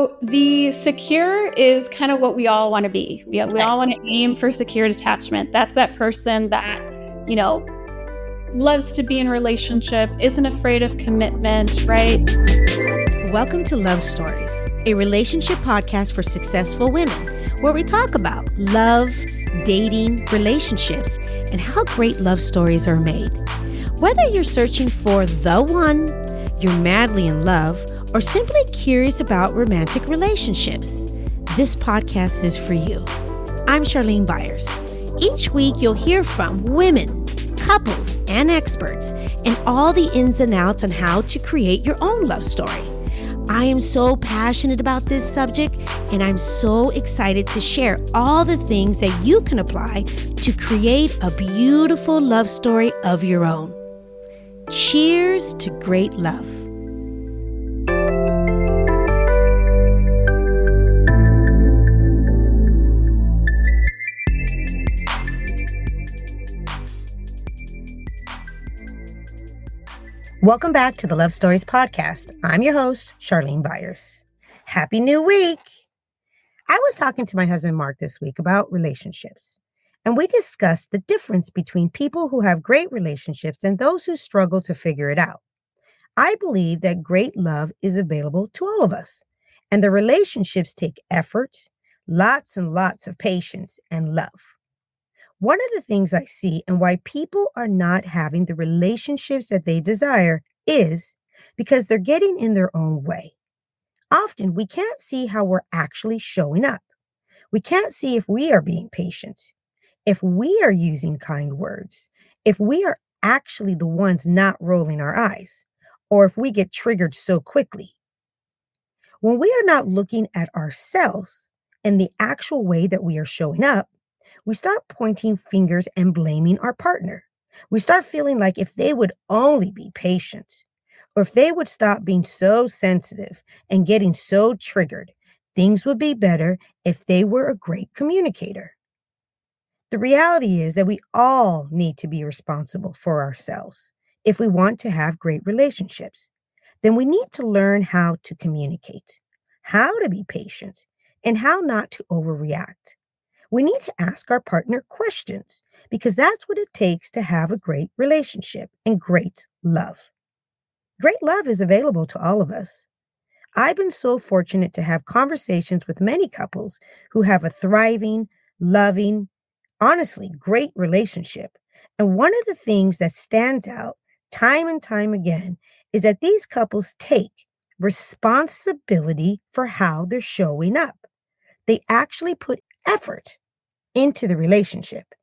So the secure is kind of what we all want to be. We Right. all want to aim for secure attachment. That's that person that, you know, loves to be in a relationship, isn't afraid of commitment, right? Welcome to Love Stories, a relationship podcast for successful women, where we talk about love, dating, relationships, and how great love stories are made. Whether you're searching for the one, you're madly in love, or simply curious about romantic relationships, this podcast is for you. I'm Charlene Byars. Each week, you'll hear from women, couples, and experts, and all the ins and outs on how to create your own love story. I am so passionate about this subject, and I'm so excited to share all the things that you can apply to create a beautiful love story of your own. Cheers to great love. Welcome back to the Love Stories podcast. I'm your host, Charlene Byars. Happy New Week. I was talking to my husband, Mark, this week about relationships, and we discussed the difference between people who have great relationships and those who struggle to figure it out. I believe that great love is available to all of us, and the relationships take effort, lots and lots of patience, and love. One of the things I see and why people are not having the relationships that they desire is because they're getting in their own way. Often we can't see how we're actually showing up. We can't see if we are being patient, if we are using kind words, if we are actually the ones not rolling our eyes, or if we get triggered so quickly. When we are not looking at ourselves and the actual way that we are showing up, we start pointing fingers and blaming our partner. We start feeling like if they would only be patient, or if they would stop being so sensitive and getting so triggered, things would be better if they were a great communicator. The reality is that we all need to be responsible for ourselves if we want to have great relationships. Then we need to learn how to communicate, how to be patient, and how not to overreact. We need to ask our partner questions because that's what it takes to have a great relationship and great love. Great love is available to all of us. I've been so fortunate to have conversations with many couples who have a thriving, loving, honestly, great relationship. And one of the things that stands out time and time again is that these couples take responsibility for how they're showing up. They actually put effort into the relationship,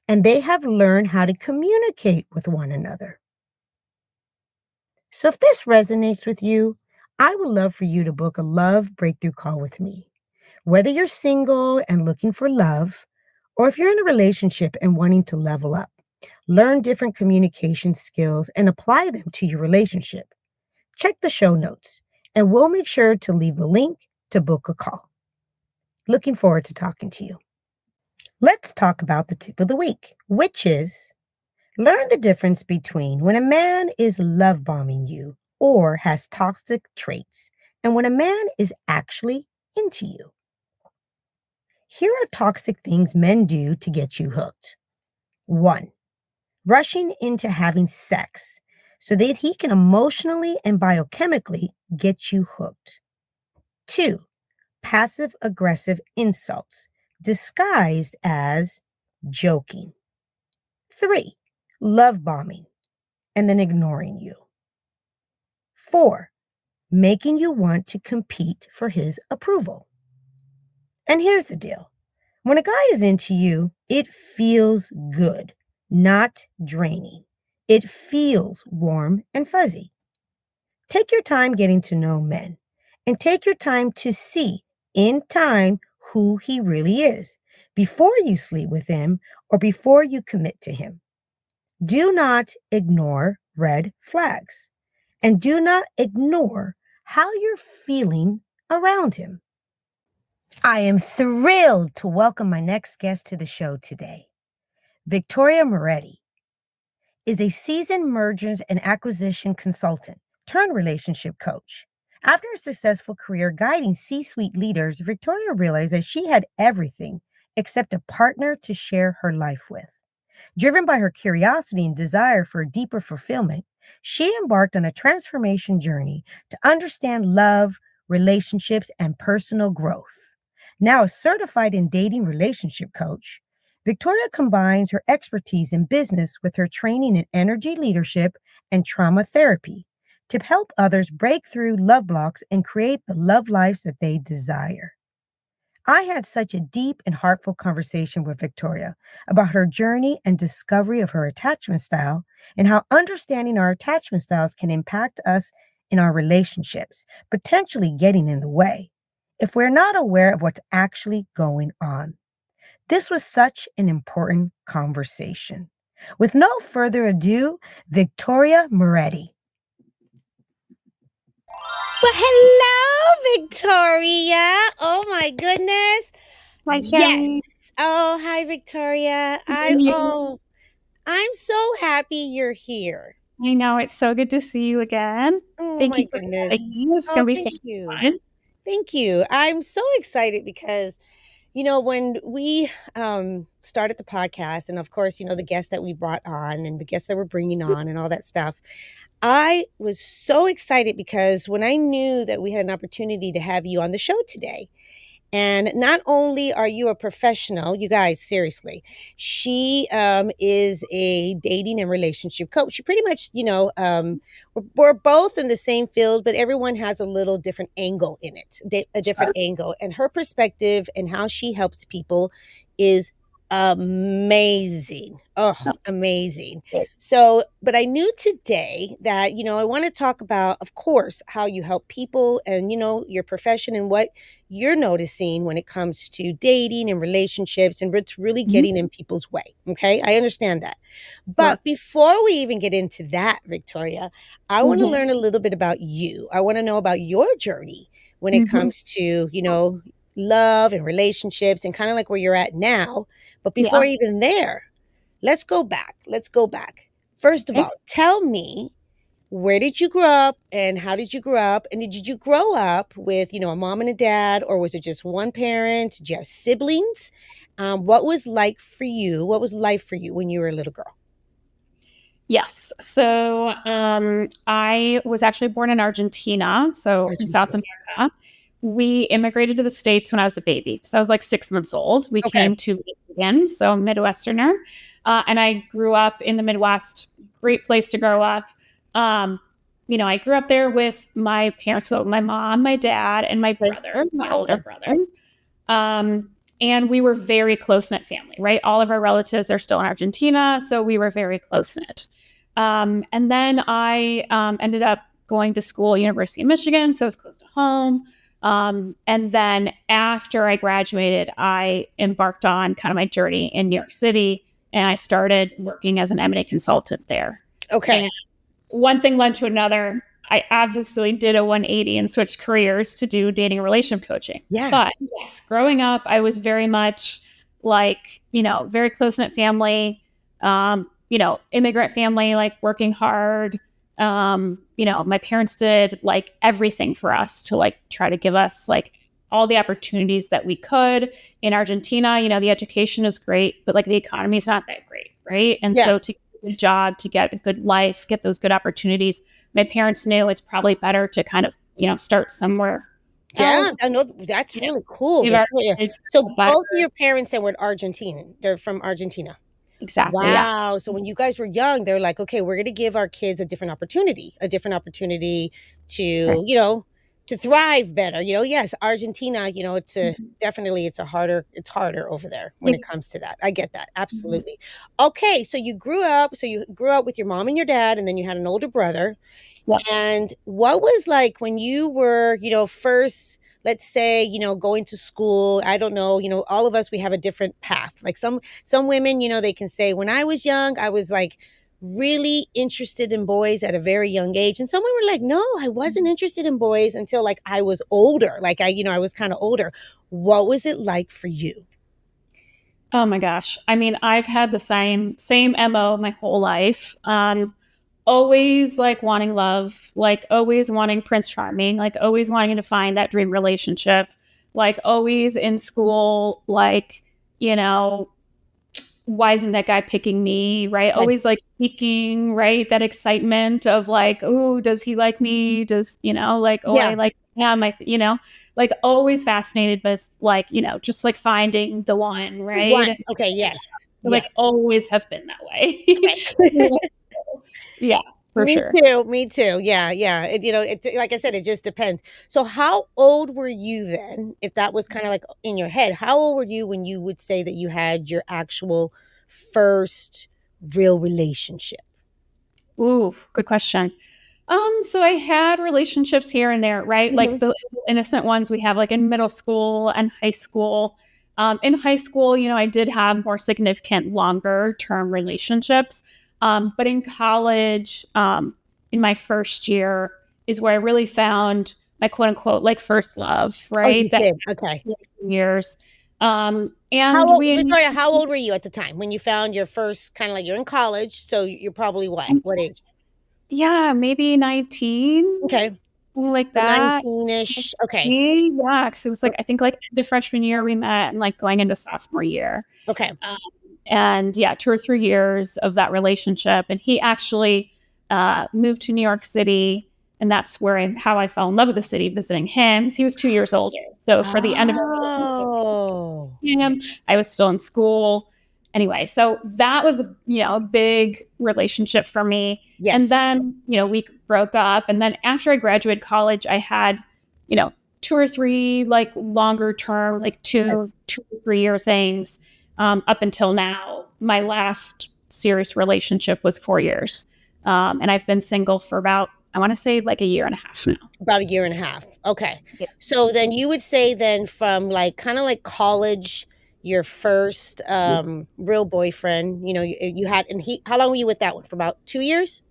and they have learned how to communicate with one another. So if this resonates with you, I would love for you to book a love breakthrough call with me. Whether you're single and looking for love, or if you're in a relationship and wanting to level up, learn different communication skills and apply them to your relationship, check the show notes, and we'll make sure to leave the link to book a call. Looking forward to talking to you. Let's talk about the tip of the week, which is learn the difference between when a man is love bombing you or has toxic traits and when a man is actually into you. Here are toxic things men do to get you hooked. 1, rushing into having sex so that he can emotionally and biochemically get you hooked. 2, passive-aggressive insults disguised as joking. 3, love bombing and then ignoring you. 4, making you want to compete for his approval. And here's the deal. When a guy is into you, it feels good, not draining. It feels warm and fuzzy. Take your time getting to know men and take your time to see in time who he really is before you sleep with him or before you commit to him. Do not ignore red flags and do not ignore how you're feeling around him. I am thrilled to welcome my next guest to the show today. Victoria Miretti is a seasoned mergers and acquisition consultant turned relationship coach. After a successful career guiding C suite leaders, Victoria realized that she had everything except a partner to share her life with. Driven by her curiosity and desire for a deeper fulfillment, she embarked on a transformation journey to understand love, relationships, and personal growth. Now, a certified in dating relationship coach, Victoria combines her expertise in business with her training in energy leadership and trauma therapy to help others break through love blocks and create the love lives that they desire. I had such a deep and heartful conversation with Victoria about her journey and discovery of her attachment style and how understanding our attachment styles can impact us in our relationships, potentially getting in the way if we're not aware of what's actually going on. This was such an important conversation. With no further ado, Victoria Miretti. Well, hello, Victoria. Oh my goodness. Hi, Yes. Charlene. Oh, hi, Victoria. I'm so happy you're here. I know, it's so good to see you again. Oh Thank my you for goodness. having me. It's Oh, going to be so thank you. fun. Thank you. I'm so excited because when we started the podcast, and of course, the guests that we brought on and the guests that we're bringing on and all that stuff, I was so excited because when I knew that we had an opportunity to have you on the show today, and not only are you a professional, you guys, seriously, she is a dating and relationship coach. She pretty much, we're both in the same field, but everyone has a little different angle in it, a different angle. And her perspective and how she helps people is amazing. Oh, amazing. So, but I knew today that, I want to talk about, of course, how you help people and, your profession and what you're noticing when it comes to dating and relationships and what's really getting in people's way. Okay. I understand that. But before we even get into that, Victoria, I want to learn a little bit about you. I want to know about your journey when it comes to, love and relationships and kind of like where you're at now. But before even there, let's go back. First of all, tell me, where did you grow up and how did you grow up? And did you grow up with, a mom and a dad, or was it just one parent? Did you have siblings? What was like for you? What was life for you when you were a little girl? Yes. So I was actually born in Argentina, so in South America. We immigrated to the States when I was a baby. So I was like 6 months old. We came to Michigan, so Midwesterner. And I grew up in the Midwest. Great place to grow up. I grew up there with my parents, so my mom, my dad, and my brother, my older brother. And we were very close-knit family, right? All of our relatives are still in Argentina, so we were very close-knit. And then I ended up going to school, University of Michigan, so it was close to home. And then after I graduated, I embarked on kind of my journey in New York City, and I started working as an M&A consultant there. Okay. And one thing led to another. I obviously did a 180 and switched careers to do dating and relationship coaching. Yeah. But yes, growing up, I was very much like, very close-knit family, immigrant family, like working hard. My parents did like everything for us to like try to give us like all the opportunities that we could. In Argentina, the education is great, but like the economy is not that great, right? And so to get a good job, to get a good life, get those good opportunities, my parents knew it's probably better to kind of, start somewhere else. I know that's really cool. So both of your parents then were Argentine. They're from Argentina. Exactly. Wow. So when you guys were young, they're like, okay, we're going to give our kids a different opportunity to, to thrive better. Yes, Argentina, it's harder over there when it comes to that. I get that. Absolutely. Okay. So you grew up with your mom and your dad, and then you had an older brother. And what was like when you were, first, let's say, going to school? I don't know, all of us, we have a different path. Like some women, they can say, when I was young, I was like really interested in boys at a very young age. And some women were like, no, I wasn't interested in boys until like I was older. Like I was kind of older. What was it like for you? Oh my gosh. I mean, I've had the same MO my whole life. always like wanting love, like always wanting Prince Charming, like always wanting to find that dream relationship, like always in school, like, you know, why isn't that guy picking me? Right. Yes. Always like seeking, right. That excitement of like, oh, does he like me? Does, like, oh, I Yeah. like him. Like always fascinated with like, just like finding the one, One. right? Okay. Yes. Yes. Like always have been that way. Okay. Yeah, for Me sure. too. Me too. Yeah. Yeah. It's like I said, it just depends. So, how old were you then? If that was kind of like in your head, how old were you when you would say that you had your actual first real relationship? Ooh, good question. So I had relationships here and there, right? Like Hmm. the innocent ones we have like in middle school and high school. In high school, I did have more significant longer term relationships. But in college, in my first year is where I really found my quote unquote like first love, Oh, right? you That did. Okay. years. How And old, we Victoria? How old were you at the time when you found your first kind of like you're in college? So you're probably what? What age? yeah, maybe 19, Okay. something like So that. 19-ish. Okay. Yeah, 'cause it was like I think like the freshman year we met and like going into sophomore year. Okay. Um, and yeah, 2 or 3 years of that relationship. And he actually moved to New York City, and that's where how I fell in love with the city, visiting him. He was 2 years older. So for the end of our relationship, Oh. him, I was still in school. Anyway, so that was a big relationship for me. And Yes. then, we broke up. And then after I graduated college, I had, you know, 2 or 3 like longer term, like Okay. 2 or 3 year things up until now. My last serious relationship was 4 years. And I've been single for about, I want to say like a year and a half now. About a year and a half. Okay. Yeah. So then you would say then from like kind of like college, your first real boyfriend, you had, and how long were you with that one? For about 2 years?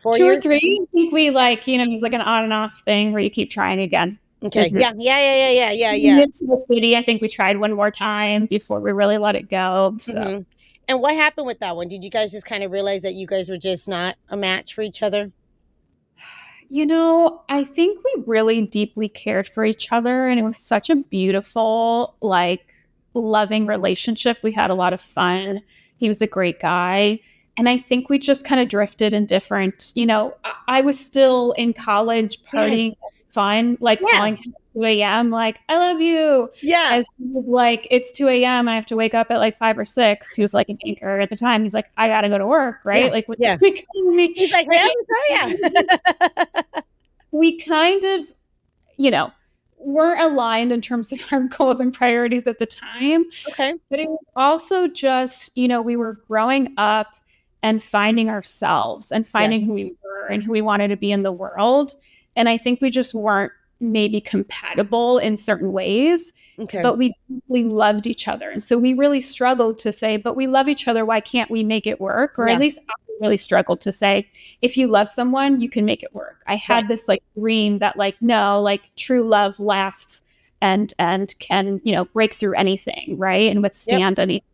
Four Two or years? three. I think we like, it was like an on and off thing where you keep trying again. Okay. Mhm. Yeah. Yeah. Yeah. Yeah. Yeah. Yeah. Yeah. Into the city, I think we tried one more time before we really let it go. So, Hmm. And what happened with that one? Did you guys just kind of realize that you guys were just not a match for each other? I think we really deeply cared for each other, and it was such a beautiful, like, loving relationship. We had a lot of fun. He was a great guy. And I think we just kind of drifted in different, I was still in college Yes. partying fun, like Yeah. calling him at 2 a.m., like, I love you. Yeah. As he was like, it's 2 a.m. I have to wake up at like 5 or 6. He was like an anchor at the time. He's like, I gotta go to work, right? Yeah. Like, what Yeah. you calling me? He's like, Right? yeah, yeah. We kind of, you know, weren't aligned in terms of our goals and priorities at the time. Okay. But it was also just, we were growing up and finding ourselves and Yes. finding who we were and who we wanted to be in the world. And I think we just weren't maybe compatible in certain ways, Okay. but we deeply loved each other. And so we really struggled to say, but we love each other. Why can't we make it work? Or Yeah. at least I really struggled to say, if you love someone, you can make it work. I had Right. this like dream that like, no, like true love lasts and can, break through anything, right? And withstand anything.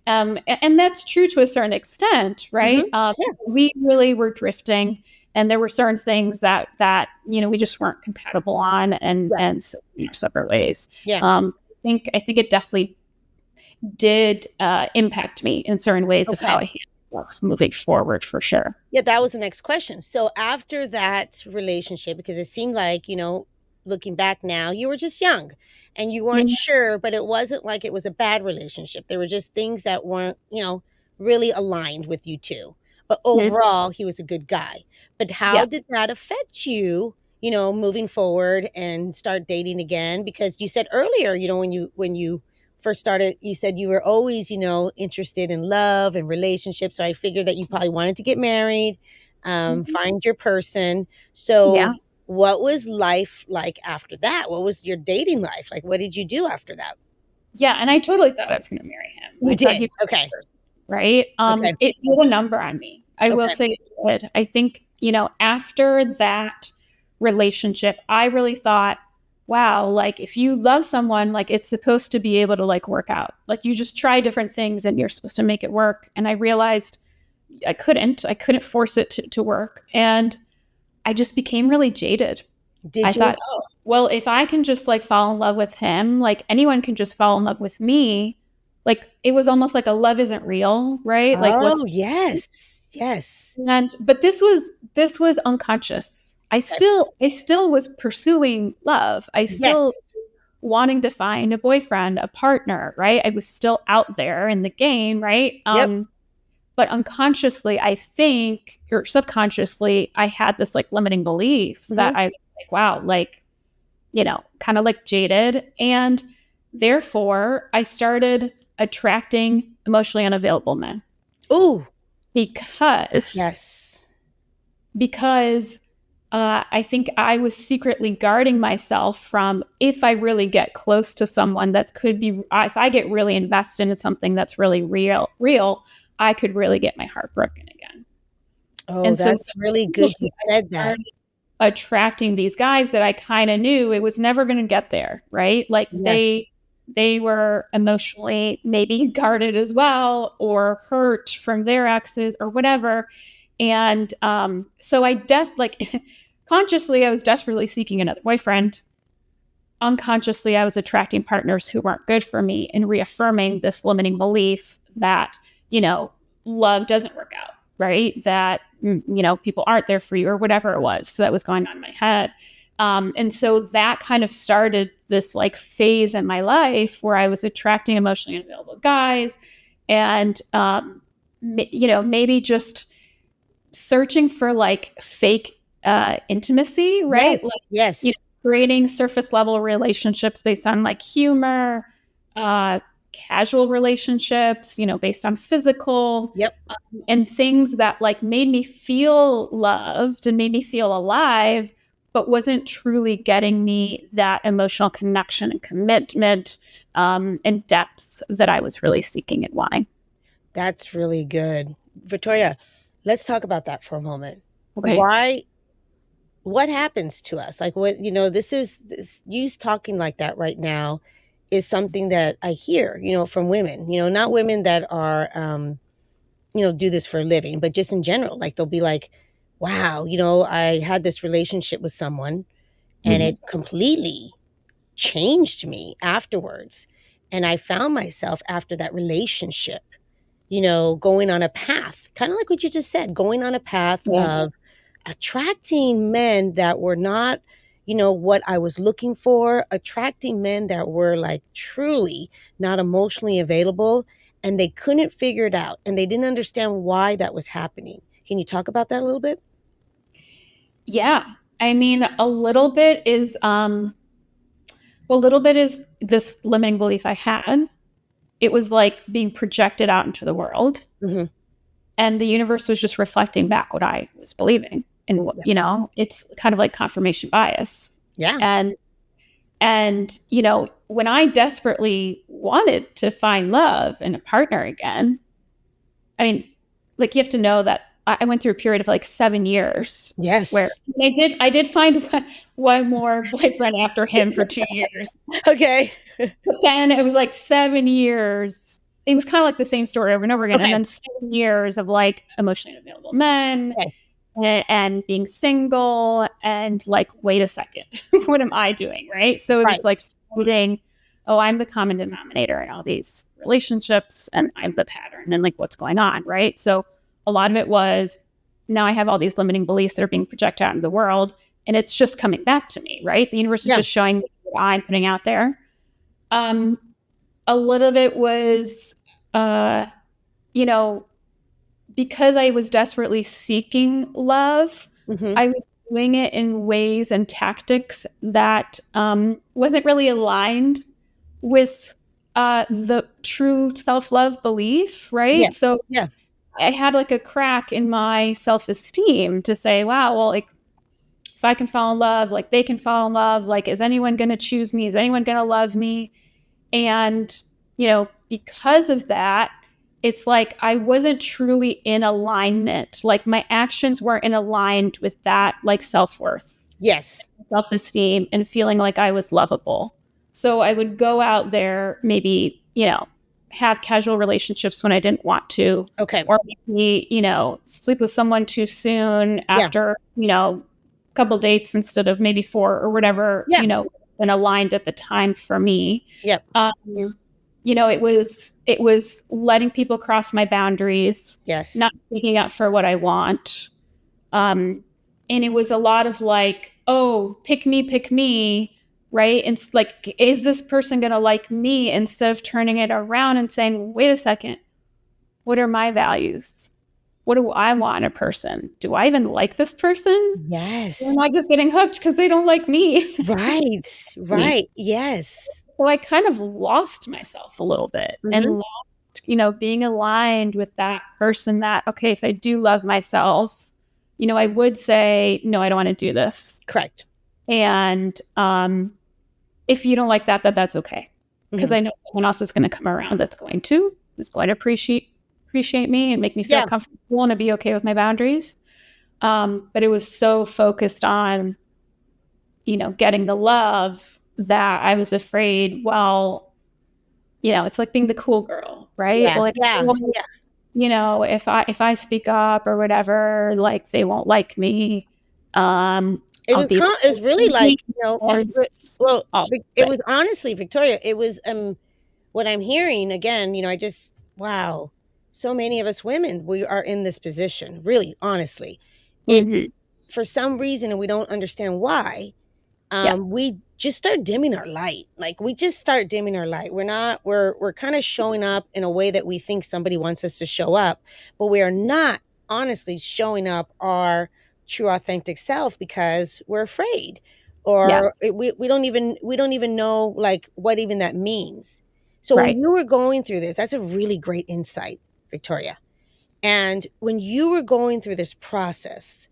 And that's true to a certain extent, right? Yeah. We really were drifting, and there were certain things that we just weren't compatible on, and Yeah. and so separate ways. Yeah. I think it definitely did impact me in certain ways of Okay. how I handle moving forward, for sure. Yeah, that was the next question. So after that relationship, because it seemed like, looking back now, you were just young and you weren't Yeah. sure, but it wasn't like it was a bad relationship. There were just things that weren't, really aligned with you two. But overall, he was a good guy. But how Yeah. did that affect you, moving forward and start dating again? Because you said earlier, when you first started, you said you were always, interested in love and relationships. So I figured that you probably wanted to get married, find your person. Yeah. So what was life like after that? What was your dating life like? What did you do after that? Yeah, and I totally thought I was going to marry him. You I thought did. he was Okay. the person, right? Okay. It did a number on me. I will Okay. say it did. I think, after that relationship, I really thought, wow, like if you love someone, like it's supposed to be able to like work out. Like you just try different things and you're supposed to make it work. And I realized I couldn't force it to work. And I just became really jaded. I thought, oh, well, if I can just like fall in love with him, like anyone can just fall in love with me. Like it was almost like a love isn't real, right? Like what's yes. but this was unconscious. I still was pursuing love. I still wanting to find a boyfriend, a partner, right? I was still out there in the game, right? But unconsciously, I think, or subconsciously, I had this like limiting belief that I like, wow, like, kind of like jaded. And therefore, I started attracting emotionally unavailable men. Ooh. Because I think I was secretly guarding myself from, if I really get close to someone that could be, if I get really invested in something that's really real, I could really get my heart broken again. Oh, and that's really good. You said that. Attracting these guys that I kind of knew it was never going to get there, right? Like they were emotionally maybe guarded as well, or hurt from their exes or whatever. And so I consciously, I was desperately seeking another boyfriend. Unconsciously, I was attracting partners who weren't good for me and reaffirming this limiting belief that, love doesn't work out, right? That, people aren't there for you or whatever it was. So that was going on in my head. And so that kind of started this like phase in my life where I was attracting emotionally unavailable guys and, maybe just searching for like fake intimacy, right? Creating surface level relationships based on like humor, casual relationships, based on physical, and things that like made me feel loved and made me feel alive, but wasn't truly getting me that emotional connection and commitment and depth that I was really seeking and wanting. That's really good. Victoria, let's talk about that for a moment. Okay. What happens to us? Like this you talking like that right now is something that I hear, from women, not women that are, do this for a living, but just in general, like they'll be like, wow, I had this relationship with someone and it completely changed me afterwards. And I found myself after that relationship, going on a path, kind of like what you just said, going on a path of attracting men that were not, what I was looking for, attracting men that were like truly not emotionally available, and they couldn't figure it out and they didn't understand why that was happening. Can you talk about that a little bit? Yeah. I mean, a little bit is this limiting belief I had. It was like being projected out into the world. And the universe was just reflecting back what I was believing. And, it's kind of like confirmation bias. Yeah. And, when I desperately wanted to find love and a partner again, I mean, like you have to know that I went through a period of like 7 years. Yes. Where I did find one more boyfriend after him for 2 years. Okay. But then it was like 7 years. It was kind of like the same story over and over again. Okay. And then 7 years of like emotionally unavailable men and being single and like, wait a second, what am I doing? Right. So it was like finding, I'm the common denominator in all these relationships and I'm the pattern and like what's going on. Right. So a lot of it was, now I have all these limiting beliefs that are being projected out into the world and it's just coming back to me. Right. The universe is just showing me what I'm putting out there. A little bit was, because I was desperately seeking love, I was doing it in ways and tactics that wasn't really aligned with the true self-love belief, right? Yeah. So I had like a crack in my self-esteem to say, wow, well, like if I can fall in love, like they can fall in love, like is anyone going to choose me? Is anyone going to love me? And, because of that, it's like I wasn't truly in alignment. Like my actions weren't in aligned with that, like self-worth. Yes. Self-esteem and feeling like I was lovable. So I would go out there maybe, have casual relationships when I didn't want to. Okay. Or maybe, sleep with someone too soon after, a couple dates instead of maybe 4 or whatever, been aligned at the time for me. Yep. It was letting people cross my boundaries. Yes. Not speaking up for what I want. And it was a lot of like, oh, pick me, right? And it's like, is this person going to like me, instead of turning it around and saying, wait a second, what are my values? What do I want in a person? Do I even like this person? Yes. Or am I just getting hooked because they don't like me? Right. Yes. So I kind of lost myself a little bit and lost, being aligned with that person that, okay, if I do love myself, I would say, no, I don't want to do this. Correct. And if you don't like that, that's okay. Because I know someone else is going to come around who's going to appreciate me and make me feel comfortable and to be okay with my boundaries. But it was so focused on, getting the love that I was afraid, it's like being the cool girl, right? If I speak up or whatever, like they won't like me. It's really like, it was honestly, Victoria, it was what I'm hearing again, wow, so many of us women, we are in this position, really, honestly. For some reason, and we don't understand why, we just start dimming our light. Like we just start dimming our light. We're kind of showing up in a way that we think somebody wants us to show up, but we are not honestly showing up our true authentic self because we're afraid, or we don't even know like what even that means. So when you were going through this, that's a really great insight, Victoria. And when you were going through this process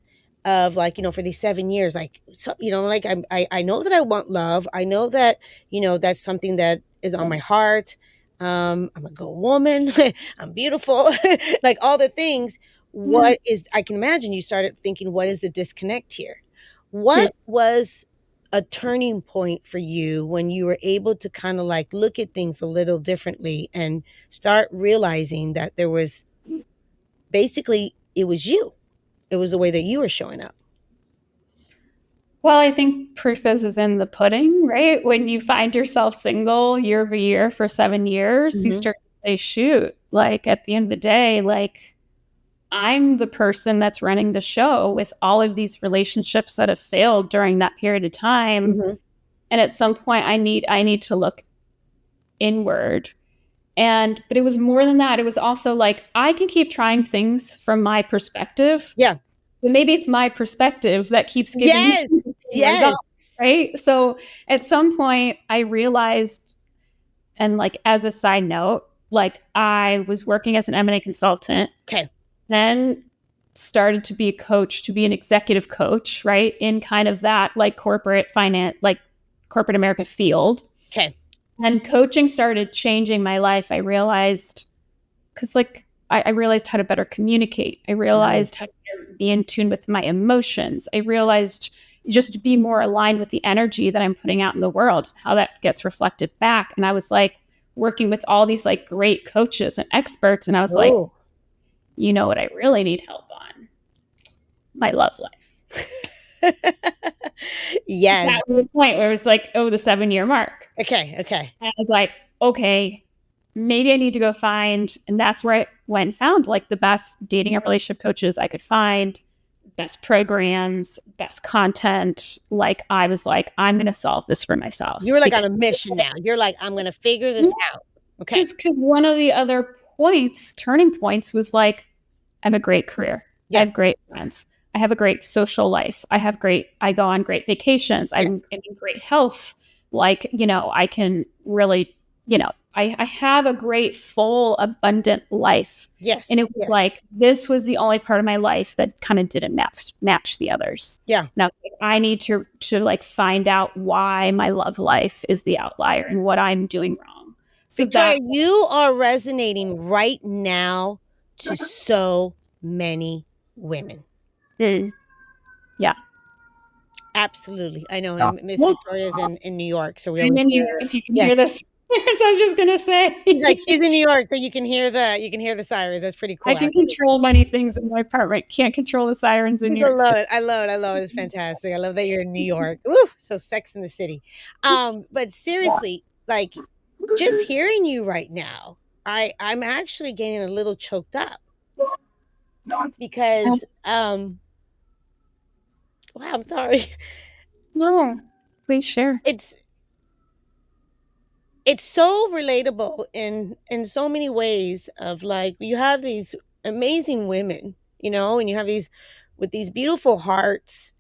of like, for these 7 years, like, so, like I know that I want love. I know that, that's something that is on my heart. I'm a good woman. I'm beautiful, like all the things. I can imagine you started thinking, what is the disconnect here? What was a turning point for you when you were able to kind of like look at things a little differently and start realizing that there was basically, it was you. It was the way that you were showing up. Well, I think proof is in the pudding, right? When you find yourself single year over year for 7 years, you start to say, shoot, like at the end of the day, like I'm the person that's running the show with all of these relationships that have failed during that period of time. And at some point I need to look inward. But it was more than that. It was also like, I can keep trying things from my perspective. Yeah. But maybe it's my perspective that keeps giving me results, right? So at some point I realized, and like as a side note, like I was working as an M&A consultant. Okay. Then started to be a coach, to be an executive coach, right? In kind of that like corporate finance, like corporate America field. Okay. And coaching started changing my life. I realized, because like I realized how to better communicate. I realized how to be in tune with my emotions. I realized just to be more aligned with the energy that I'm putting out in the world, how that gets reflected back. And I was like working with all these like great coaches and experts. And I was like, you know what I really need help on? My love life. Yes. That was the point where it was like, the 7-year mark. Okay. And I was like, okay, maybe I need to go find, and that's where I went and found like the best dating and relationship coaches I could find, best programs, best content. Like I was like, I'm going to solve this for myself. You were like on a mission now. You're like, I'm going to figure this out. Okay. Because one of the other turning points was like, I have a great career. I have great friends. I have a great social life. I go on great vacations. I'm in great health. Like, I can really, I have a great, full, abundant life. Yes. And it was like, this was the only part of my life that kind of didn't match the others. Yeah. Now I need to like find out why my love life is the outlier and what I'm doing wrong. So Victoria, you are resonating right now to so many women. Yeah. Absolutely. I know. Miss Victoria's in New York. So if you can hear this. I was just gonna say. He's like, she's in New York, so you can hear the sirens. That's pretty cool. I can control many things in my apartment. Can't control the sirens in New I York love City. it. I love it. I love it. It's fantastic. I love that you're in New York. Ooh, so Sex in the City. But seriously, like just hearing you right now, I'm actually getting a little choked up because wow, I'm sorry. No, please share. It's so relatable in so many ways of like you have these amazing women, and you have these with these beautiful hearts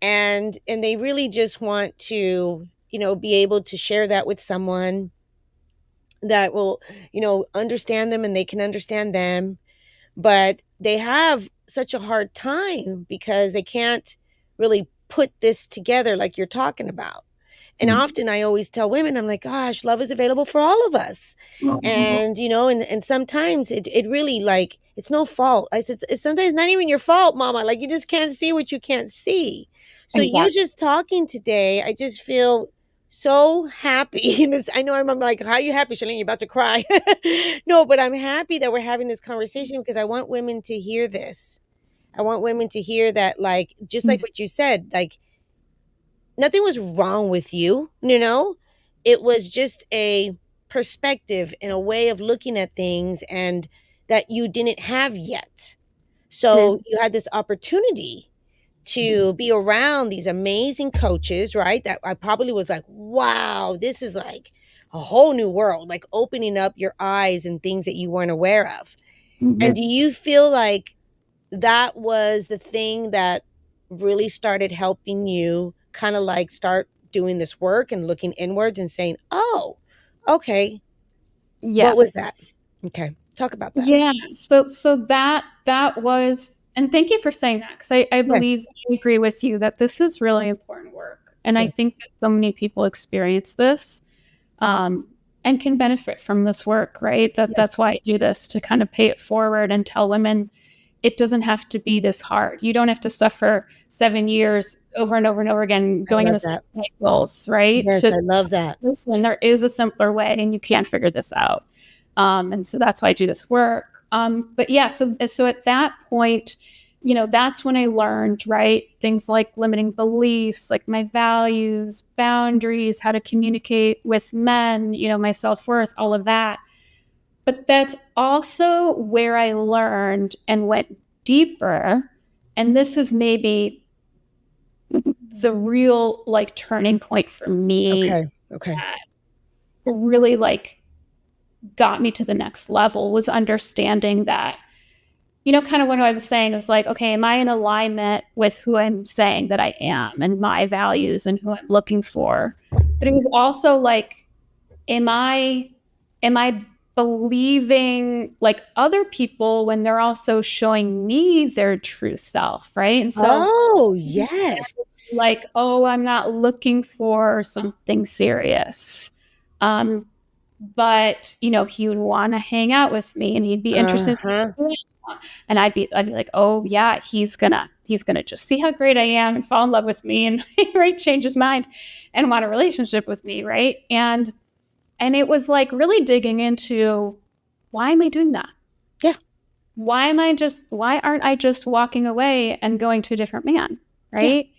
and they really just want to, be able to share that with someone that will, understand them and they can understand them, but they have such a hard time because they can't really put this together like you're talking about. And often I always tell women, I'm like, gosh, love is available for all of us. And, and sometimes it really like, it's no fault. I said, it's sometimes not even your fault, mama. Like you just can't see what you can't see. So you just talking today, I just feel so happy. And I know I'm like, how are you happy, Charlene? You're about to cry. No, but I'm happy that we're having this conversation because I want women to hear this. I want women to hear that, like, just like what you said, like, nothing was wrong with you, It was just a perspective and a way of looking at things and that you didn't have yet. So you had this opportunity to be around these amazing coaches, right? That I probably was like, wow, this is like a whole new world, like opening up your eyes and things that you weren't aware of. And do you feel like that was the thing that really started helping you kind of like start doing this work and looking inwards and saying, oh, okay. Yes. What was that? Okay. Talk about that. Yeah. So that was, and thank you for saying that. Cause I believe, I agree with you that this is really important work. And I think that so many people experience this, and can benefit from this work, right? That's why I do this, to kind of pay it forward and tell women it doesn't have to be this hard. You don't have to suffer 7 years over and over and over again, going in the same cycles, right? Yes, I love that. Listen, there is a simpler way and you can figure this out. And so that's why I do this work. But yeah, so at that point, that's when I learned, right? Things like limiting beliefs, like my values, boundaries, how to communicate with men, my self-worth, all of that. But that's also where I learned and went deeper. And this is maybe the real like turning point for me. Okay. That really like got me to the next level was understanding that, kind of what I was saying was like, okay, am I in alignment with who I'm saying that I am and my values and who I'm looking for? But it was also like, am I believing like other people when they're also showing me their true self, right? And so, yes, like, oh, I'm not looking for something serious, but he would want to hang out with me and he'd be interested. And I'd be like, oh yeah, he's gonna just see how great I am and fall in love with me and right, change his mind and want a relationship with me, right? And it was like really digging into, why am I doing that? Yeah. Why aren't I just walking away and going to a different man? Right.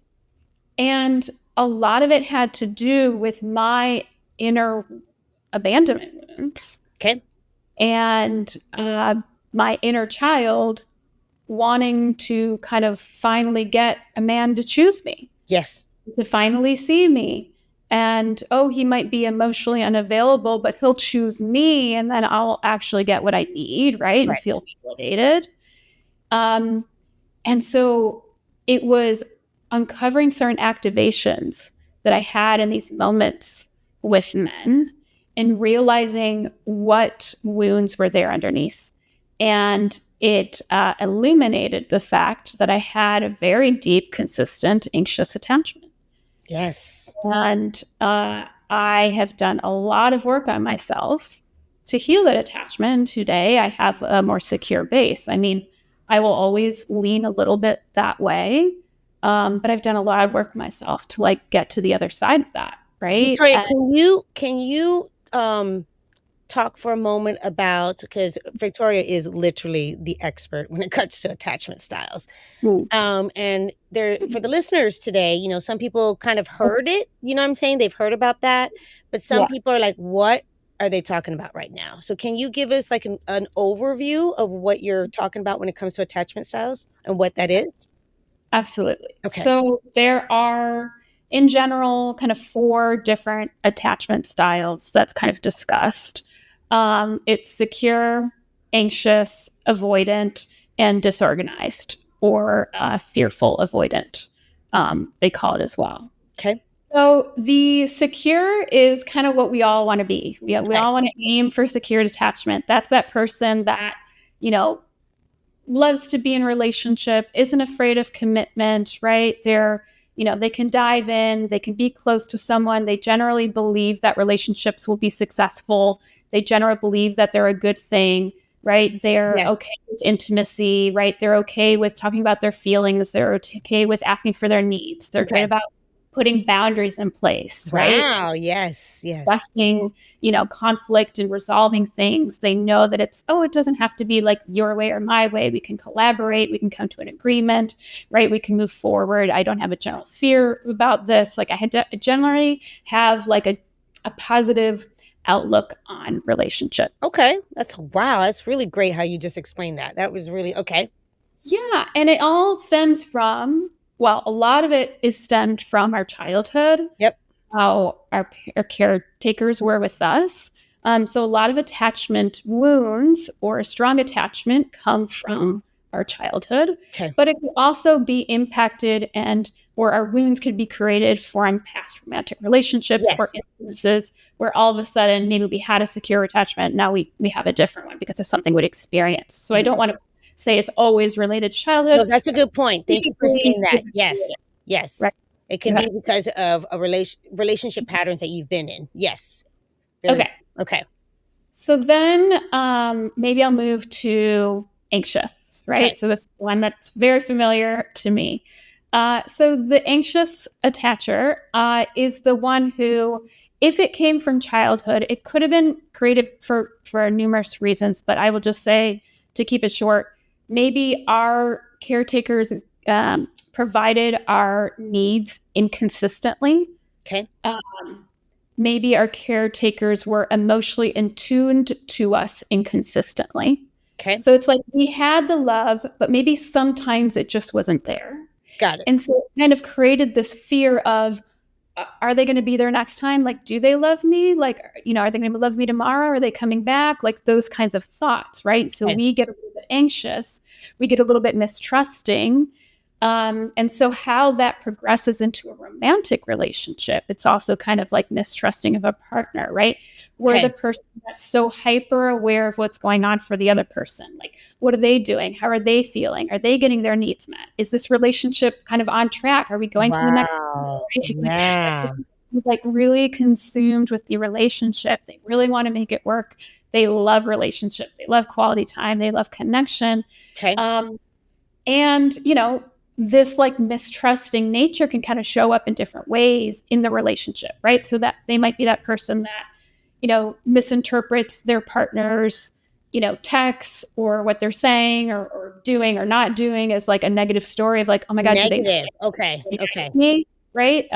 Yeah. And a lot of it had to do with my inner abandonment wounds. Okay. And my inner child wanting to kind of finally get a man to choose me. Yes. To finally see me. And, oh, he might be emotionally unavailable, but he'll choose me and then I'll actually get what I need, right? And feel validated. And so it was uncovering certain activations that I had in these moments with men and realizing what wounds were there underneath. And it illuminated the fact that I had a very deep, consistent, anxious attachment. Yes. And I have done a lot of work on myself to heal that attachment. Today, I have a more secure base. I mean, I will always lean a little bit that way, but I've done a lot of work myself to like get to the other side of that, right? Victoria, can you talk for a moment about, because Victoria is literally the expert when it comes to attachment styles. And there, for the listeners today, you know, some people kind of heard it, you know what I'm saying? They've heard about that, but some people are like, what are they talking about right now? So can you give us like an overview of what you're talking about when it comes to attachment styles and what that is? Absolutely. Okay. So there are, in general, kind of 4 different attachment styles that's kind of discussed. It's secure, anxious, avoidant, and disorganized, or fearful avoidant, they call it as well. Okay. So the secure is kind of what we all want to be. We all want to aim for secure attachment. That's that person that, you know, loves to be in a relationship, isn't afraid of commitment, right? They're, you know, they can dive in, they can be close to someone. They generally believe that relationships will be successful. They generally believe that they're a good thing, right? They're okay with intimacy, right? They're okay with talking about their feelings. They're okay with asking for their needs. They're great about putting boundaries in place, right? Wow. Yes. Discussing, you know, conflict and resolving things. They know that it's, it doesn't have to be like your way or my way. We can collaborate. We can come to an agreement, right? We can move forward. I don't have a general fear about this. Like I generally have like a positive outlook on relationships. Okay. That's really great how you just explained that. That was really okay. Yeah. And it all stems from, well, a lot of it is stemmed from our childhood. Yep. How our caretakers were with us. So a lot of attachment wounds or a strong attachment come from our childhood, but it can also be impacted or our wounds could be created from past romantic relationships or instances where all of a sudden maybe we had a secure attachment. Now we have a different one because of something we'd experienced. So I don't want to say it's always related to childhood. No, that's a good point. Thank you for saying that. Yes. Right. It can be because of a relationship patterns that you've been in. Yes. Really. Okay. So then maybe I'll move to anxious, right? Okay. So this one that's very familiar to me. So the anxious attacher is the one who, if it came from childhood, it could have been created for numerous reasons, but I will just say, to keep it short, maybe our caretakers provided our needs inconsistently. Okay. Maybe our caretakers were emotionally attuned to us inconsistently. Okay. So it's like we had the love, but maybe sometimes it just wasn't there. Got it. And so it kind of created this fear of, are they going to be there next time? Like, do they love me? Like, you know, are they going to love me tomorrow? Are they coming back? Like those kinds of thoughts, right? So we get a little bit anxious. We get a little bit mistrusting. And so how that progresses into a romantic relationship, it's also kind of like mistrusting of a partner, right? Where the person that's so hyper aware of what's going on for the other person. Like, what are they doing? How are they feeling? Are they getting their needs met? Is this relationship kind of on track? Are we going to the next relationship? Yeah. Like really consumed with the relationship. They really want to make it work. They love relationship. They love quality time. They love connection. Okay. And, you know, this like mistrusting nature can kind of show up in different ways in the relationship, right? So that they might be that person that, you know, misinterprets their partner's, you know, texts or what they're saying or doing or not doing as like a negative story of like, oh my God, negative. Do they okay. me? Right?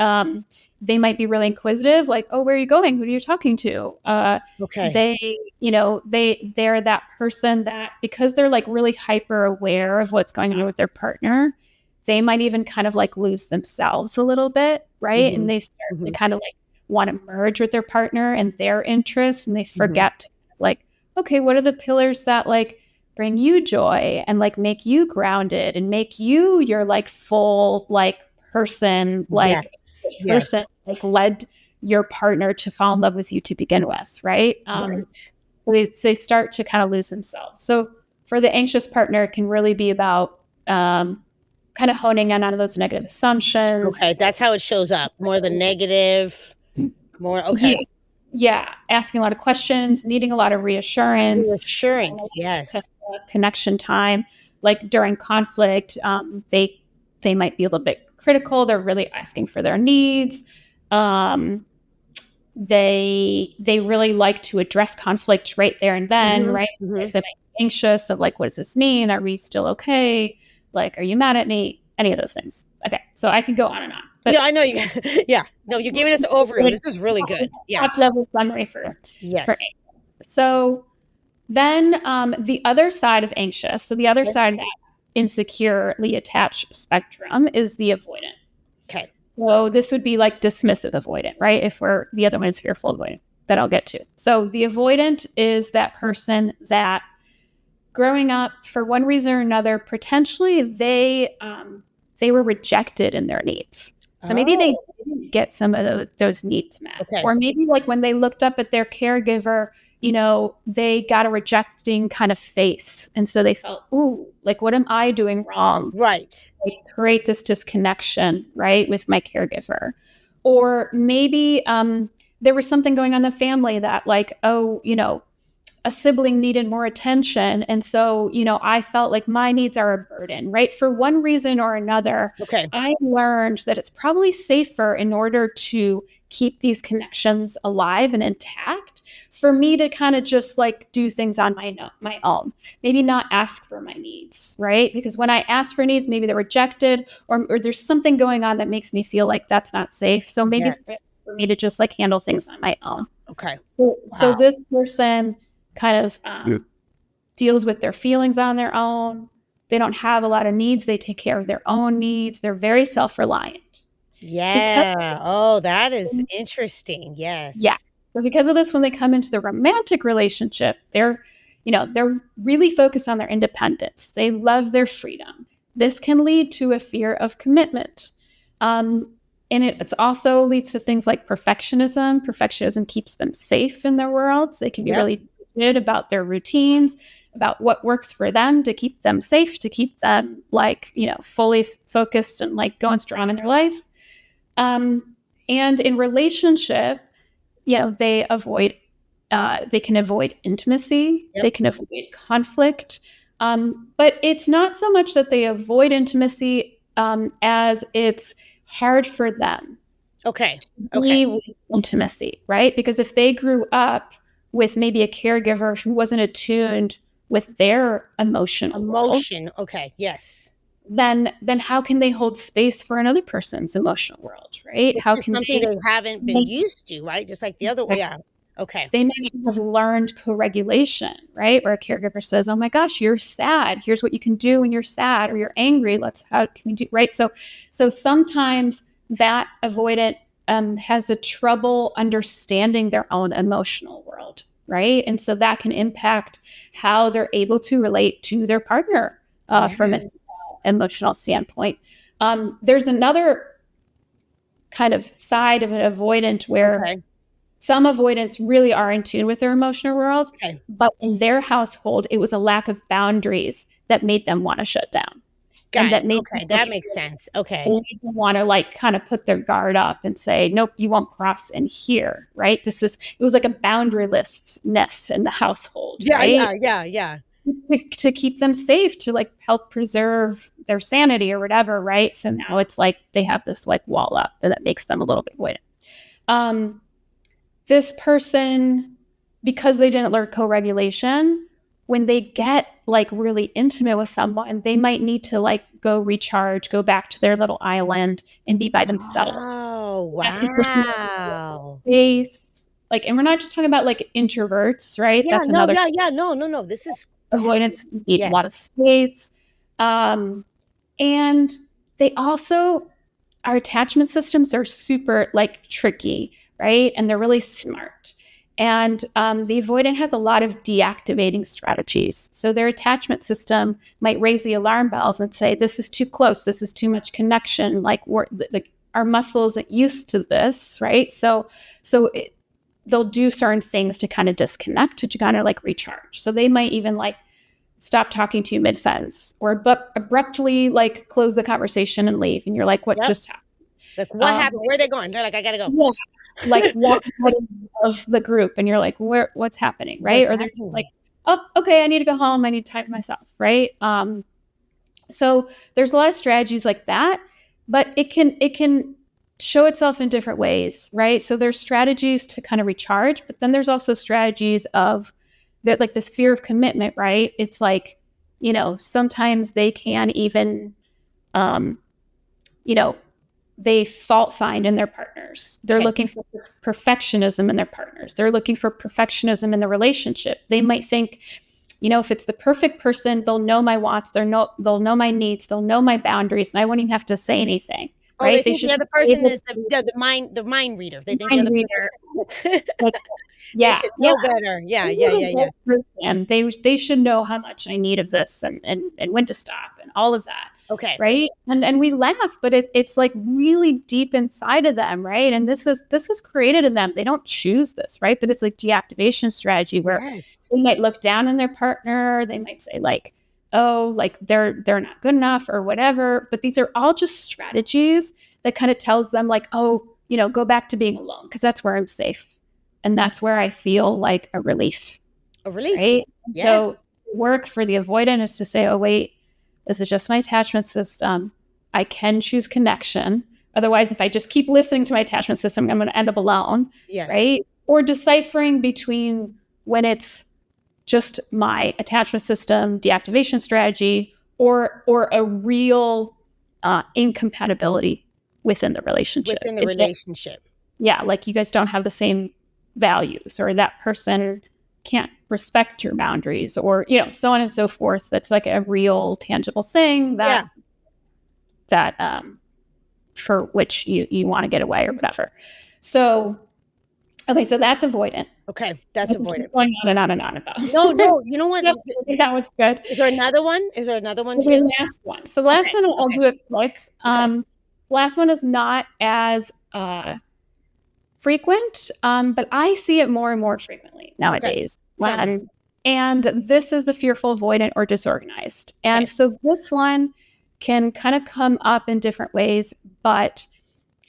They might be really inquisitive, like, oh, where are you going? Who are you talking to? They, you know, they're that person that because they're like really hyper aware of what's going on with their partner, they might even kind of like lose themselves a little bit, right? And they start to kind of like want to merge with their partner and their interests, and they forget to like, okay, what are the pillars that like bring you joy and like make you grounded and make you your like full like person, like person like led your partner to fall in love with you to begin with, right? They start to kind of lose themselves. So for the anxious partner, it can really be about kind of honing in on those negative assumptions. Okay, that's how it shows up. More the negative, more Yeah, asking a lot of questions, needing a lot of reassurance. Yes. Connection time. Like during conflict, they might be a little bit critical. They're really asking for their needs. They really like to address conflict right there and then, right? So they might be anxious of like, what does this mean? Are we still okay? Like, are you mad at me? Any of those things. Okay. So I could go on and on. But yeah, I know you. Yeah. No, you're giving us an overview. This is really good. Yeah. Top level summary for yes. So then the other side of anxious, so the other side of that insecurely attached spectrum is the avoidant. Okay. So this would be like dismissive avoidant, right? If the other one is fearful avoidant, that I'll get to. So the avoidant is that person that growing up for one reason or another, potentially they were rejected in their needs. So maybe they didn't get some of those needs met. Okay. Or maybe like when they looked up at their caregiver, they got a rejecting kind of face. And so they felt, ooh, like, what am I doing wrong? Right. They create this disconnection, right, with my caregiver. Or maybe there was something going on in the family that like, a sibling needed more attention. And so, I felt like my needs are a burden, right? For one reason or another, I learned that it's probably safer in order to keep these connections alive and intact for me to kind of just like do things on my own, maybe not ask for my needs, right? Because when I ask for needs, maybe they're rejected or there's something going on that makes me feel like that's not safe. So maybe it's better for me to just like handle things on my own. Okay. So this person kind of deals with their feelings on their own. They don't have a lot of needs. They take care of their own needs. They're very self-reliant. Yeah. That is interesting. Yes. Yeah. So because of this, when they come into the romantic relationship, they're really focused on their independence. They love their freedom. This can lead to a fear of commitment. And it also leads to things like perfectionism. Perfectionism keeps them safe in their world. So they can be really good about their routines, about what works for them to keep them safe, to keep them like, fully focused and like going strong in their life. And in relationship, they can avoid intimacy. They can avoid conflict. But it's not so much that they avoid intimacy as it's hard for them. Okay. With intimacy, right? Because if they grew up with maybe a caregiver who wasn't attuned with their emotion, okay, yes. Then how can they hold space for another person's emotional world, right? How can something they haven't been used to, right? Just like the other way. Yeah. Okay. They may have learned co-regulation, right? Where a caregiver says, "Oh my gosh, you're sad. Here's what you can do when you're sad or you're angry. How can we do?" Right? So sometimes that avoidant has a trouble understanding their own emotional world, right? And so that can impact how they're able to relate to their partner from an emotional standpoint. There's another kind of side of an avoidant where some avoidants really are in tune with their emotional world, but in their household, it was a lack of boundaries that made them want to shut down. That makes sense. Okay. They want to like kind of put their guard up and say, nope, you won't cross in here, right? It was like a boundarylessness in the household. Yeah. To keep them safe, to like help preserve their sanity or whatever, right? So now it's like they have this like wall up and that makes them a little bit avoidant. This person, because they didn't learn co-regulation, when they get like really intimate with someone, they might need to like go recharge, go back to their little island and be by themselves. Oh, wow. Space. Like, and we're not just talking about like introverts, right? That's another. No. This is avoidance need a lot of space. And they also, our attachment systems are super like tricky, right? And they're really smart. And the avoidant has a lot of deactivating strategies. So their attachment system might raise the alarm bells and say, this is too close. This is too much connection. Like our muscles aren't used to this, right? So they'll do certain things to kind of disconnect, to kind of like recharge. So they might even like stop talking to you mid-sentence or abruptly like close the conversation and leave. And you're like, what just happened? Like, what happened? Where are they going? They're like, I got to go. Yeah. Like walk out of the group and you're like, what's happening? Right. Or they're like, oh, okay, I need to go home. I need time for myself. Right. So there's a lot of strategies like that, but it can show itself in different ways, right? So there's strategies to kind of recharge, but then there's also strategies of that, like this fear of commitment, right? It's like, sometimes they can even, they fault find in their partners. They're looking for perfectionism in their partners. They're looking for perfectionism in the relationship. They might think, if it's the perfect person, they'll know my wants, they'll know my needs, they'll know my boundaries, and I won't even have to say anything. Oh, right? They think the other person is the mind reader. They think the other reader. They should know better. Yeah. And they should know how much I need of this and when to stop and all of that. Okay. Right. And we laugh, but it's like really deep inside of them. Right. And this was created in them. They don't choose this. Right. But it's like deactivation strategy where they might look down on their partner. They might say like, oh, like they're not good enough or whatever. But these are all just strategies that kind of tells them like, oh, go back to being alone because that's where I'm safe. And that's where I feel like a relief. A relief. Right. Yes. So work for the avoidant is to say, oh, wait, this is just my attachment system. I can choose connection. Otherwise, if I just keep listening to my attachment system, I'm going to end up alone. Yes. Right. Or deciphering between when it's just my attachment system deactivation strategy or a real incompatibility within the relationship. Like you guys don't have the same values, or that person can't respect your boundaries, or so on and so forth. That's like a real tangible thing that for which you want to get away or whatever. So okay, so that's avoidant. Okay, that's avoidant. Going on and on and on about. No, you know what? That was good. Is there another one? The last one. So the last one, I'll do it quick. Last one is not as frequent, but I see it more and more frequently nowadays. And this is the fearful, avoidant, or disorganized. And so this one can kind of come up in different ways, but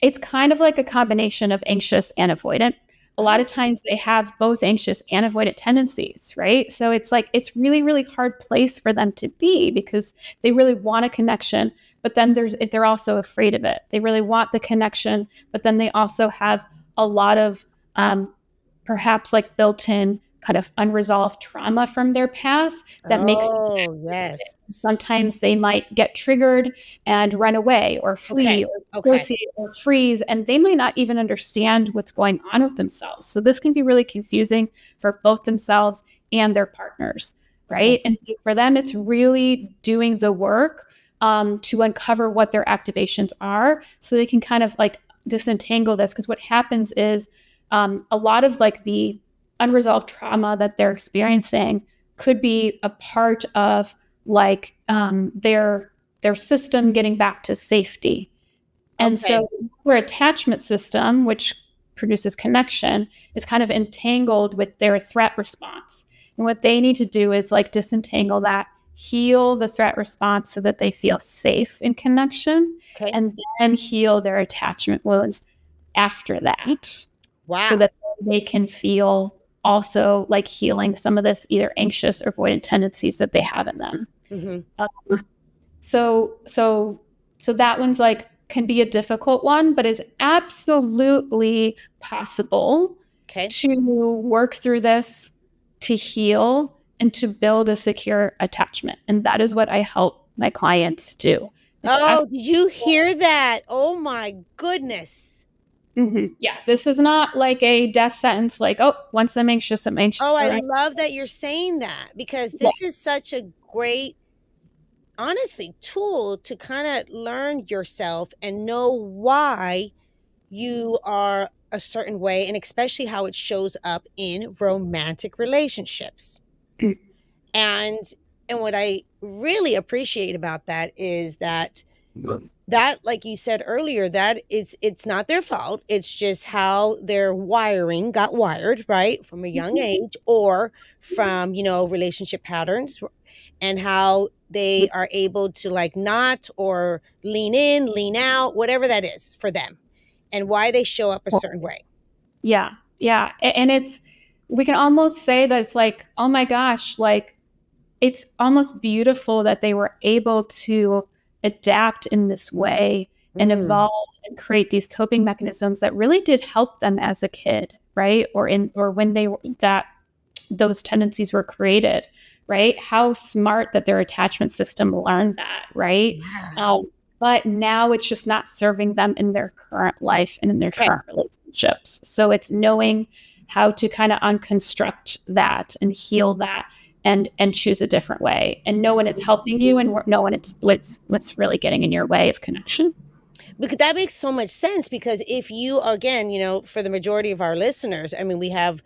it's kind of like a combination of anxious and avoidant. A lot of times they have both anxious and avoidant tendencies, right? So it's like, it's really, really hard place for them to be because they really want a connection, but then they're also afraid of it. They really want the connection, but then they also have a lot of perhaps like built-in kind of unresolved trauma from their past that makes them sometimes they might get triggered and run away or flee or associate or freeze, and they might not even understand what's going on with themselves. So this can be really confusing for both themselves and their partners, right? And so for them, it's really doing the work to uncover what their activations are so they can kind of like disentangle this, because what happens is a lot of like the unresolved trauma that they're experiencing could be a part of like their system getting back to safety. And so their attachment system, which produces connection, is kind of entangled with their threat response. And what they need to do is like disentangle that, heal the threat response so that they feel safe in connection, and then heal their attachment wounds after that. Wow. So that they can feel also like healing some of this either anxious or avoidant tendencies that they have in them. Mm-hmm. So that one's like can be a difficult one, but is absolutely possible to work through this, to heal, and to build a secure attachment. And that is what I help my clients do. Did you hear that? Oh my goodness. Mm-hmm. Yeah, this is not like a death sentence, like, oh, once I'm anxious, I'm anxious. Oh, I love that you're saying that, because this is such a great, honestly, tool to kind of learn yourself and know why you are a certain way, and especially how it shows up in romantic relationships. And what I really appreciate about that is that like you said earlier, that it's not their fault. It's just how their wiring got wired, right? From a young age, or from, relationship patterns, and how they are able to like not, or lean in, lean out, whatever that is for them, and why they show up a certain way. Yeah. Yeah. And we can almost say that it's like, oh my gosh, like it's almost beautiful that they were able to adapt in this way and evolved and create these coping mechanisms that really did help them as a kid, right? Or when those tendencies were created, right? How smart that their attachment system learned that, right? Yeah. But now it's just not serving them in their current life and in their current relationships. So it's knowing how to kind of unconstruct that and heal that and choose a different way and know when it's helping you and know when it's what's really getting in your way of connection. Because that makes so much sense, because if you, again, for the majority of our listeners, I mean, we have,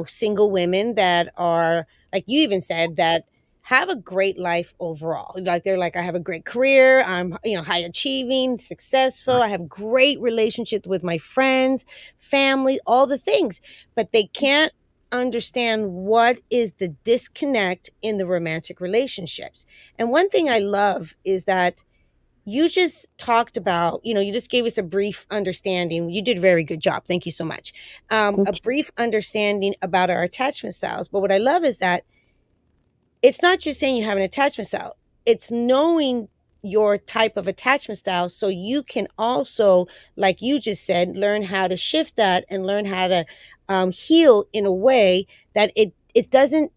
single women that are, like you even said, that have a great life overall. Like they're like, I have a great career. I'm, high achieving, successful. I have great relationships with my friends, family, all the things, but they can't understand what is the disconnect in the romantic relationships. And one thing I love is that you just talked about, you just gave us a brief understanding. You did a very good job. Thank you so much. A brief understanding about our attachment styles. But what I love is that it's not just saying you have an attachment style. It's knowing your type of attachment style so you can also, like you just said, learn how to shift that and learn how to heal in a way that it doesn't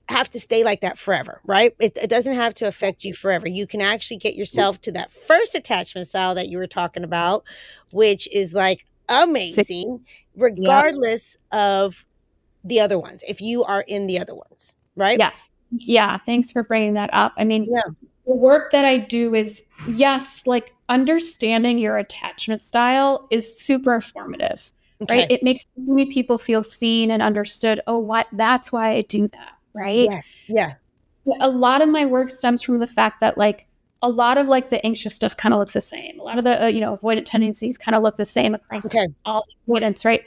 have to stay like that forever, right? It doesn't have to affect you forever. You can actually get yourself to that first attachment style that you were talking about, which is like amazing, regardless of the other ones, if you are in the other ones, right? Yes. Yeah. Thanks for bringing that up. I mean, the work that I do is, yes, like understanding your attachment style is super formative, right? It makes many people feel seen and understood. Oh, that's why I do that. Right? Yes. Yeah. A lot of my work stems from the fact that like a lot of like the anxious stuff kind of looks the same. A lot of the avoidant tendencies kind of look the same across all avoidance, right?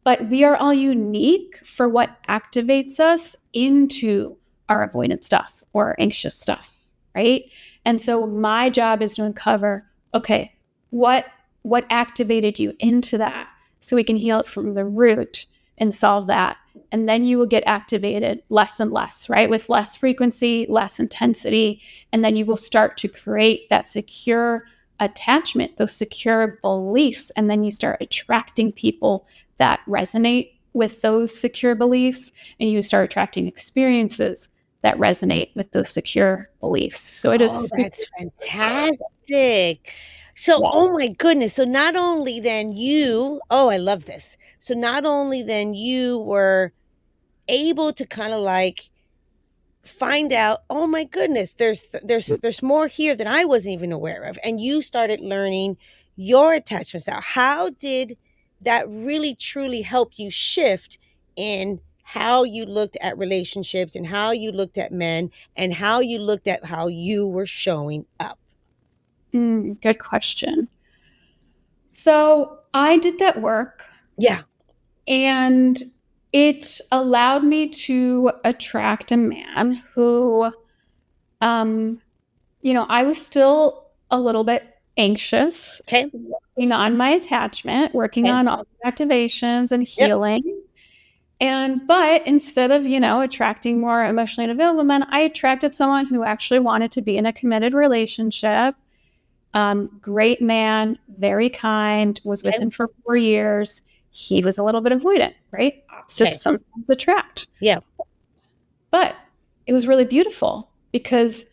But we are all unique for what activates us into our avoidant stuff or anxious stuff, right? And so my job is to uncover, okay, what activated you into that so we can heal it from the root and solve that. And then you will get activated less and less, right? With less frequency, less intensity. And then you will start to create that secure attachment, those secure beliefs. And then you start attracting people that resonate with those secure beliefs. And you start attracting experiences that resonate with those secure beliefs. So it is. That's fantastic. So, oh my goodness. So not only then I love this. So not only then you were able to kind of like find out, oh my goodness, there's more here that I wasn't even aware of. And you started learning your attachment style. How did that really truly help you shift in how you looked at relationships and how you looked at men and how you looked at how you were showing up? Good question. So I did that work. Yeah. And it allowed me to attract a man who, I was still a little bit anxious, working on my attachment, working on all these activations and healing. But instead of, attracting more emotionally unavailable men, I attracted someone who actually wanted to be in a committed relationship. Great man, very kind, was with him for 4 years. He was a little bit avoidant, right? Opposites sometimes attract. Yeah. But it was really beautiful because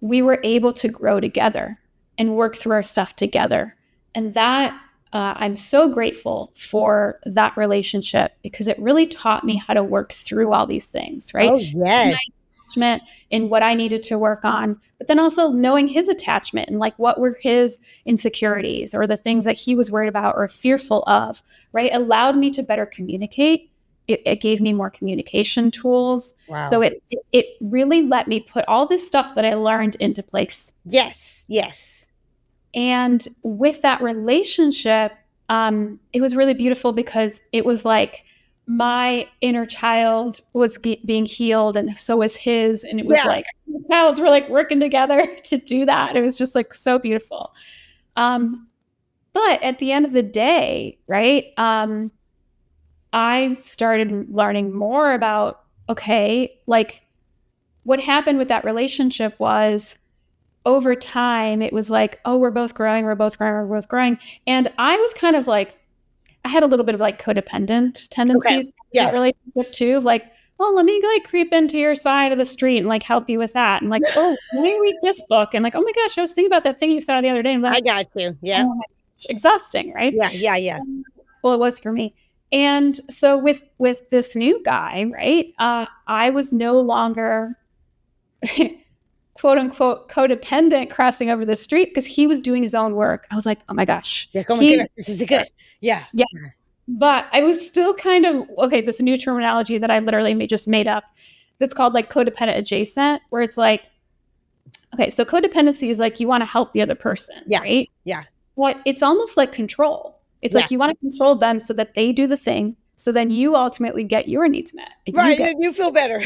we were able to grow together and work through our stuff together. And that, I'm so grateful for that relationship because it really taught me how to work through all these things, right? Oh, yes. In what I needed to work on, but then also knowing his attachment and like what were his insecurities or the things that he was worried about or fearful of, right? Allowed me to better communicate. It gave me more communication tools. Wow. So it really let me put all this stuff that I learned into place. Yes. Yes. And with that relationship, it was really beautiful because it was like, my inner child was being healed and so was his. And it was like, the childs were like working together to do that. It was just like so beautiful. But at the end of the day, right, I started learning more about, okay, like what happened with that relationship was, over time, it was like, oh, we're both growing. And I was kind of like, I had a little bit of like codependent tendencies in that relationship too. Like, oh, let me like creep into your side of the street and like help you with that. And like, oh, let me read this book. And like, oh my gosh, I was thinking about that thing you saw the other day. And like, I got you. Yeah. Oh, exhausting, right? Yeah. Well, it was for me. And so with this new guy, right? I was no longer quote unquote codependent crossing over the street because he was doing his own work. I was like, oh my gosh. Yeah, oh my goodness, this is good. Yeah. But I was still kind of, okay, this new terminology that I literally just made up that's called like codependent adjacent, where it's like, okay, so codependency is like you want to help the other person, right? Yeah. But it's almost like control. It's like you want to control them so that they do the thing. So then you ultimately get your needs met. Right, you feel better.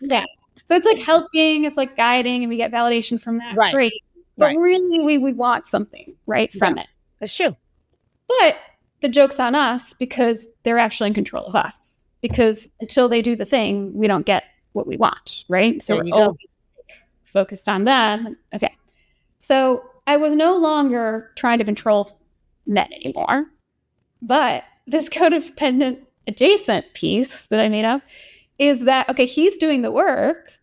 Yeah. So it's like helping, it's like guiding, and we get validation from that. Right. Great. But really, we want something, right, from it. That's true. But the joke's on us because they're actually in control of us. Because until they do the thing, we don't get what we want, right? So we're always focused on them. Okay. So I was no longer trying to control men anymore. But this codependent adjacent piece that I made up is that, okay, he's doing the work.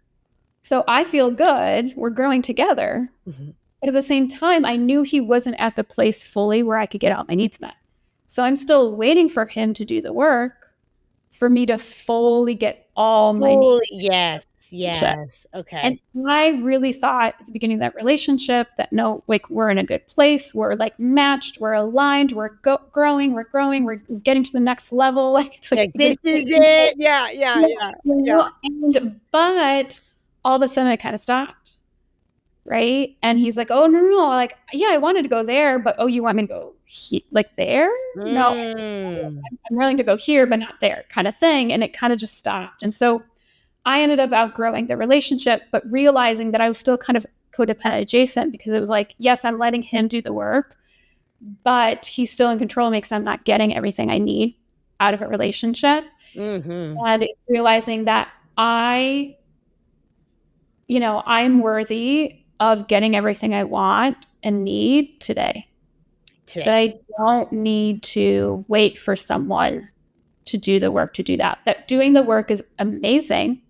So I feel good. We're growing together. Mm-hmm. But at the same time, I knew he wasn't at the place fully where I could get all my needs met. So I'm still waiting for him to do the work for me to fully get all my needs. Yes. Okay. And I really thought at the beginning of that relationship that no, like we're in a good place. We're like matched. We're aligned. We're growing. We're getting to the next level. Like it's like this is it. Yeah. But all of a sudden, it kind of stopped. Right. And he's like, oh, no. Like, yeah, I wanted to go there, but oh, you want me to go like there? No, I'm willing to go here, but not there kind of thing. And it kind of just stopped. And so I ended up outgrowing the relationship, but realizing that I was still kind of codependent adjacent because it was like, yes, I'm letting him do the work, but he's still in control because I'm not getting everything I need out of a relationship. Mm-hmm. And realizing that I'm worthy of getting everything I want and need today. That I don't need to wait for someone to do the work to do that. That doing the work is amazing.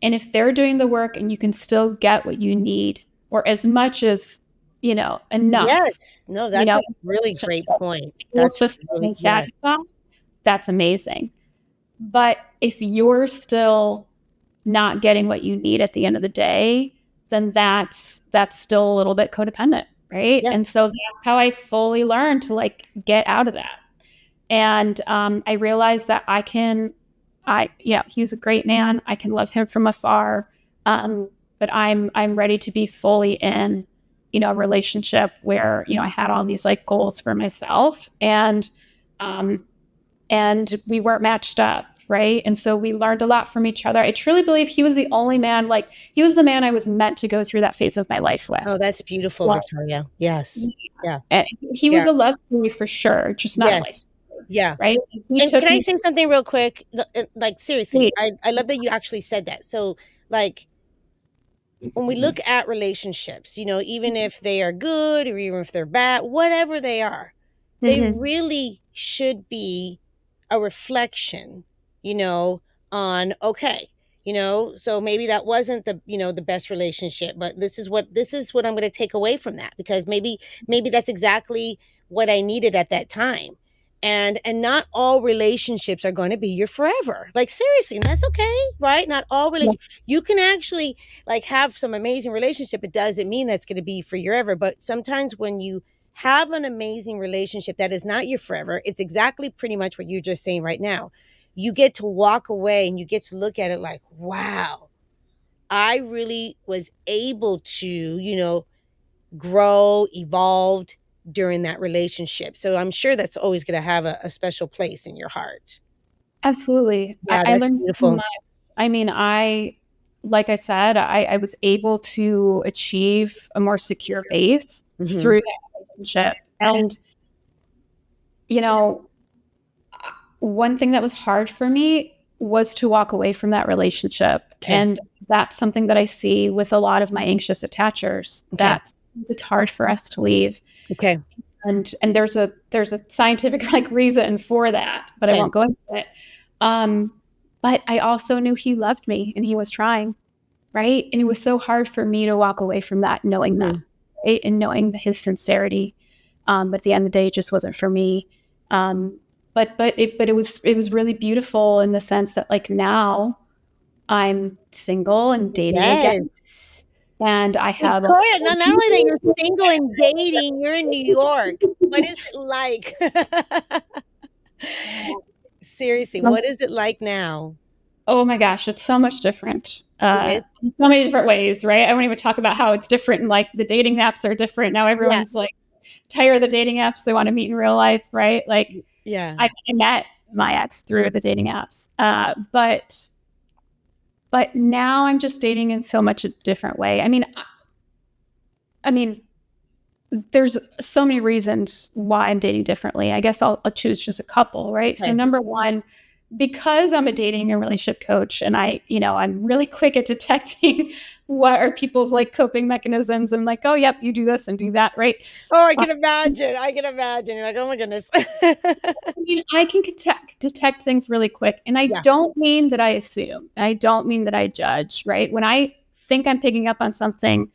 And if they're doing the work and you can still get what you need or as much as, enough. Yes. No, that's a really great point. That's amazing. But if you're still not getting what you need at the end of the day, then that's still a little bit codependent, right? Yeah. And so that's how I fully learned to like get out of that. And I realized that he's a great man. I can love him from afar. But I'm ready to be fully in, a relationship where, I had all these like goals for myself and we weren't matched up. Right. And so we learned a lot from each other. I truly believe he was the only man, like he was the man I was meant to go through that phase of my life with. Oh, that's beautiful, Victoria. Yes. Yeah. And he was a love story for sure, just not a life story. Yeah. Right. And can I say something real quick? Like, seriously, I love that you actually said that. So like, when we look at relationships, even if they are good or even if they're bad, whatever they are, they really should be a reflection on, okay, so maybe that wasn't the best relationship, but this is what I'm going to take away from that, because maybe that's exactly what I needed at that time. And not all relationships are going to be your forever. Like, seriously, and that's okay, right? Not all relationships. You can actually like have some amazing relationship. It doesn't mean that's going to be for forever. But sometimes when you have an amazing relationship that is not your forever, it's exactly pretty much what you're just saying right now. You get to walk away and you get to look at it like, wow, I really was able to, grow, evolved during that relationship. So I'm sure that's always going to have a special place in your heart. Absolutely. Yeah, I learned so much. I mean, like I said, I was able to achieve a more secure base through that relationship. And, one thing that was hard for me was to walk away from that relationship. Okay. And that's something that I see with a lot of my anxious attachers. Okay. It's hard for us to leave. Okay. And there's a scientific like reason for that, but I won't go into it. But I also knew he loved me and he was trying, right? And it was so hard for me to walk away from that, knowing that, right? And knowing his sincerity. But at the end of the day, it just wasn't for me. But it was really beautiful in the sense that like now I'm single and dating again. And I have Victoria, not only that you're single and dating, you're in New York. What is it like? Seriously, what is it like now? Oh my gosh, it's so much different. In so many different ways, right? I won't even talk about how it's different and like the dating apps are different. Now everyone's like tired of the dating apps. They want to meet in real life, right? Like I met my ex through the dating apps. But now I'm just dating in so much a different way. I mean, there's so many reasons why I'm dating differently. I guess I'll choose just a couple, right? So number one, because I'm a dating and relationship coach and I'm really quick at detecting what are people's like coping mechanisms. I'm like, oh, yep, you do this and do that, right? Oh, I can imagine. You're like, oh my goodness. I can detect things really quick. And I don't mean that I assume. I don't mean that I judge, right? When I think I'm picking up on something,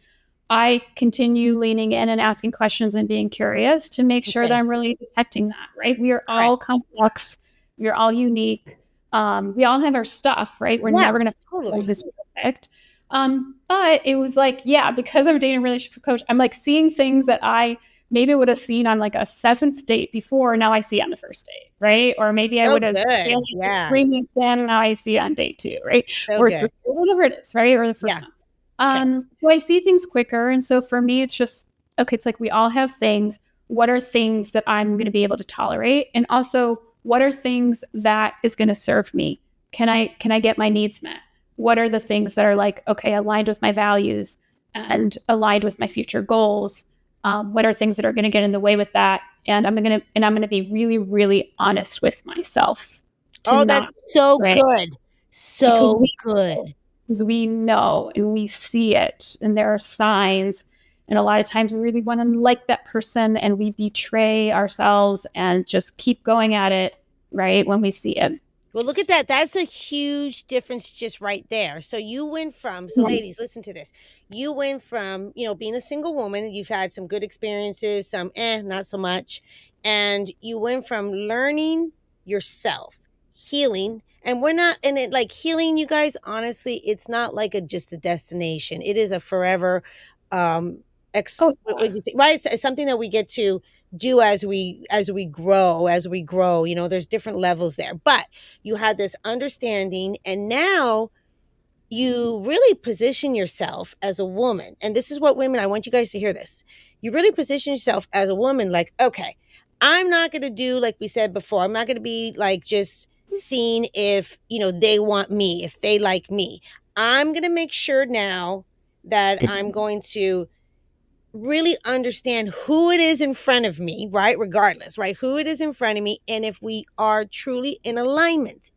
I continue leaning in and asking questions and being curious to make sure that I'm really detecting that, right? We are all complex. We're all unique. We all have our stuff, right? We're never going to totally this perfect. But it was like, because I'm a dating relationship coach, I'm like seeing things that I maybe would have seen on like a 7th date before. Now I see on the first date, right? Or maybe I would have 3 weeks in. Now I see on date 2, right? Or whatever it is, right? Or the first one. So I see things quicker. And so for me, it's just, okay, it's like we all have things. What are things that I'm going to be able to tolerate? And also, what are things that is going to serve me? Can I get my needs met? What are the things that are like, okay, aligned with my values and aligned with my future goals? What are things that are going to get in the way with that? And I'm going to be really, really honest with myself. That's so good. So good. Because we know and we see it and there are signs. And a lot of times we really want to like that person and we betray ourselves and just keep going at it, right, when we see it. Well, look at that. That's a huge difference just right there. So you went from, ladies, listen to this. You went from, being a single woman. You've had some good experiences, some not so much. And you went from learning yourself, healing. And we're not, and it like healing, you guys, honestly, it's not like just a destination. It is a forever right? It's something that we get to do as we grow. There's different levels there, but you had this understanding, and now you really position yourself as a woman. And this is what women, I want you guys to hear this. You really position yourself as a woman, like, okay, I'm not going to do, like we said before, I'm not going to be like just seeing if, they want me, if they like me. I'm going to make sure now that I'm going to really understand who it is in front of me, right? Regardless, right? Who it is in front of me. And if we are truly in alignment.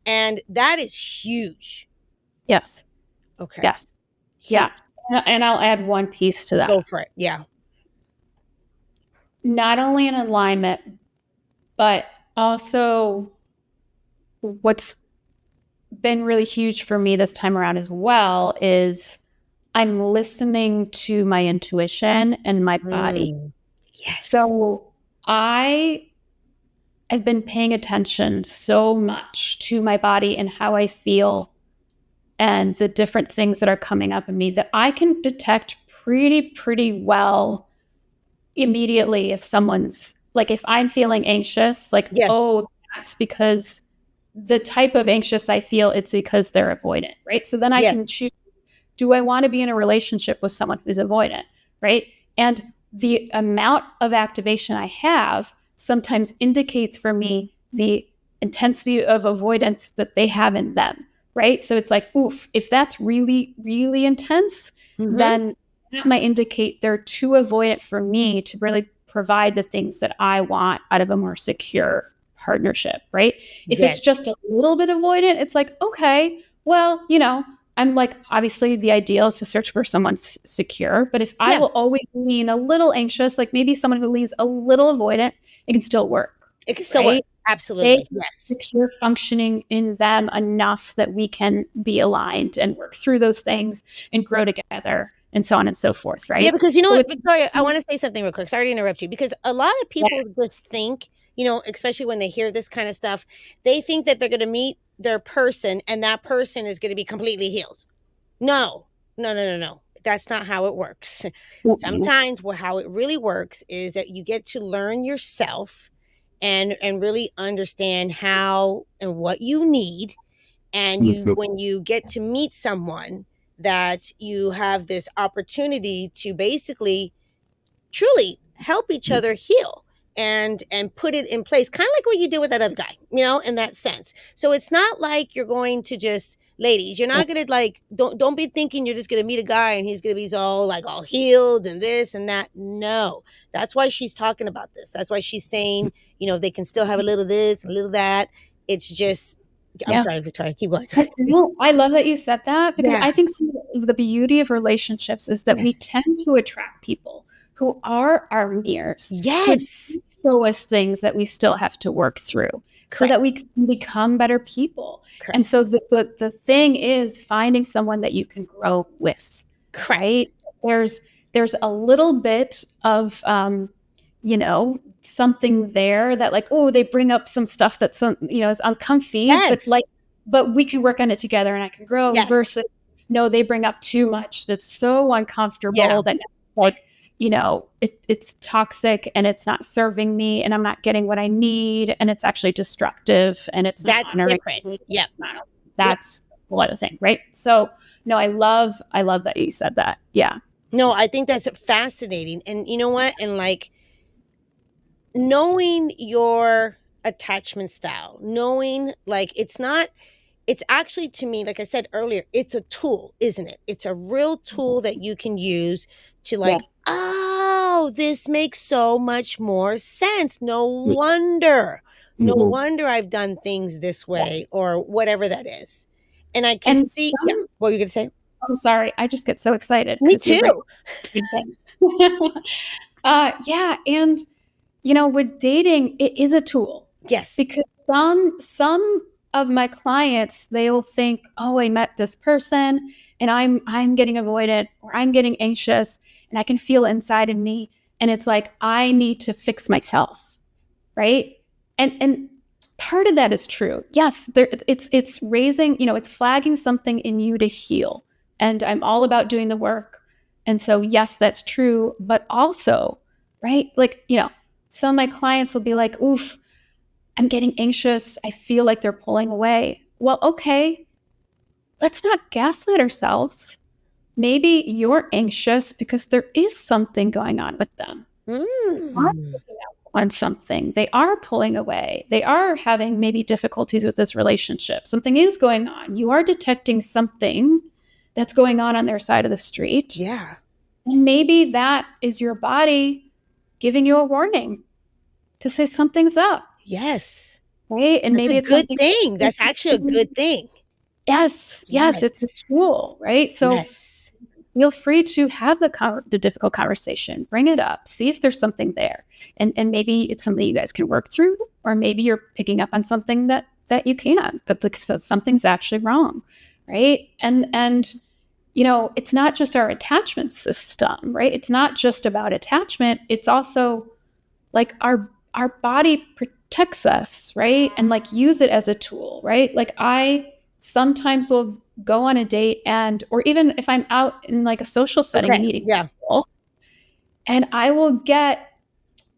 And that is huge. Yes. Okay. Yes. Huge. Yeah. And I'll add one piece to that. Go for it. Yeah. Not only in alignment, but also what's been really huge for me this time around as well is I'm listening to my intuition and my body. Yes. So I've been paying attention so much to my body and how I feel and the different things that are coming up in me that I can detect pretty well immediately if someone's like, if I'm feeling anxious, like, oh, that's because the type of anxious I feel, it's because they're avoidant, right? So then I can choose, do I want to be in a relationship with someone who's avoidant, right? And the amount of activation I have sometimes indicates for me the intensity of avoidance that they have in them, right? So it's like, oof, if that's really, really intense, then that might indicate they're too avoidant for me to really provide the things that I want out of a more secure partnership, right? If it's just a little bit avoidant, it's like, okay, well, I'm like, obviously the ideal is to search for someone secure, but if I will always lean a little anxious, like maybe someone who leans a little avoidant, it can still work. It can still work. They Absolutely. have Yes. secure functioning in them enough that we can be aligned and work through those things and grow together and so on and so forth, right? Yeah, because you know what, Victoria, I want to say something real quick. Sorry to interrupt you, because a lot of people just think, you know, especially when they hear this kind of stuff, they think that they're going to meet their person and that person is going to be completely healed. No. That's not how it works. Sometimes how it really works is that you get to learn yourself and really understand how and what you need. And when you get to meet someone, that you have this opportunity to basically truly help each other heal and put it in place, kind of like what you did with that other guy, you know, in that sense. So it's not like you're going to just, ladies, you're not going to like, don't be thinking you're just going to meet a guy and he's going to be all healed and this and that. No, that's why she's talking about this. That's why she's saying, you know, they can still have a little this, a little that. It's just, I'm sorry, Victoria, keep going. No, I love that you said that, because I think the beauty of relationships is that we tend to attract people who are our mirrors. Yes. Who show us things that we still have to work through. Correct. So that we can become better people. Correct. And so the thing is finding someone that you can grow with. Correct. Right? There's a little bit of you know, something there that like, oh, they bring up some stuff that's, you know, is uncomfy, but we can work on it together and I can grow versus, no, they bring up too much that's so uncomfortable that like, you know, it's toxic and it's not serving me and I'm not getting what I need and it's actually destructive and it's not honoring. Yeah. That's a lot of thing, right? So no, I love that you said that. Yeah. No, I think that's fascinating. And you know what? And like, knowing your attachment style, knowing like it's actually, to me, like I said earlier, it's a tool, isn't it? It's a real tool that you can use to like, oh, this makes so much more sense. No wonder I've done things this way or whatever that is. And I can see, what were you going to say? Oh, sorry. I just get so excited. Me too. Yeah. And you know, with dating, it is a tool. Yes. Because some of my clients, they will think, oh, I met this person and I'm getting avoidant or I'm getting anxious and I can feel it inside of me. And it's like, I need to fix myself. Right. And part of that is true. Yes, it's raising, you know, it's flagging something in you to heal. And I'm all about doing the work. And so, yes, that's true. But also, right, like, you know, some of my clients will be like, oof, I'm getting anxious. I feel like they're pulling away. Well, okay, let's not gaslight ourselves. Maybe you're anxious because there is something going on with them. On something. They are pulling away. They are having maybe difficulties with this relationship. Something is going on. You are detecting something that's going on their side of the street. Yeah. And maybe that is your body giving you a warning to say something's up. Yes. Right? And maybe it's a good thing. That's actually a good thing. Yes. It's a tool, right? So feel free to have the difficult conversation. Bring it up. See if there's something there. And maybe it's something you guys can work through, or maybe you're picking up on something that you can't, that something's actually wrong, right? And you know, it's not just our attachment system, right? It's not just about attachment. It's also like our body protects us, right? And like use it as a tool, right? Like I sometimes will go on a date or even if I'm out in like a social setting meeting people, and I will get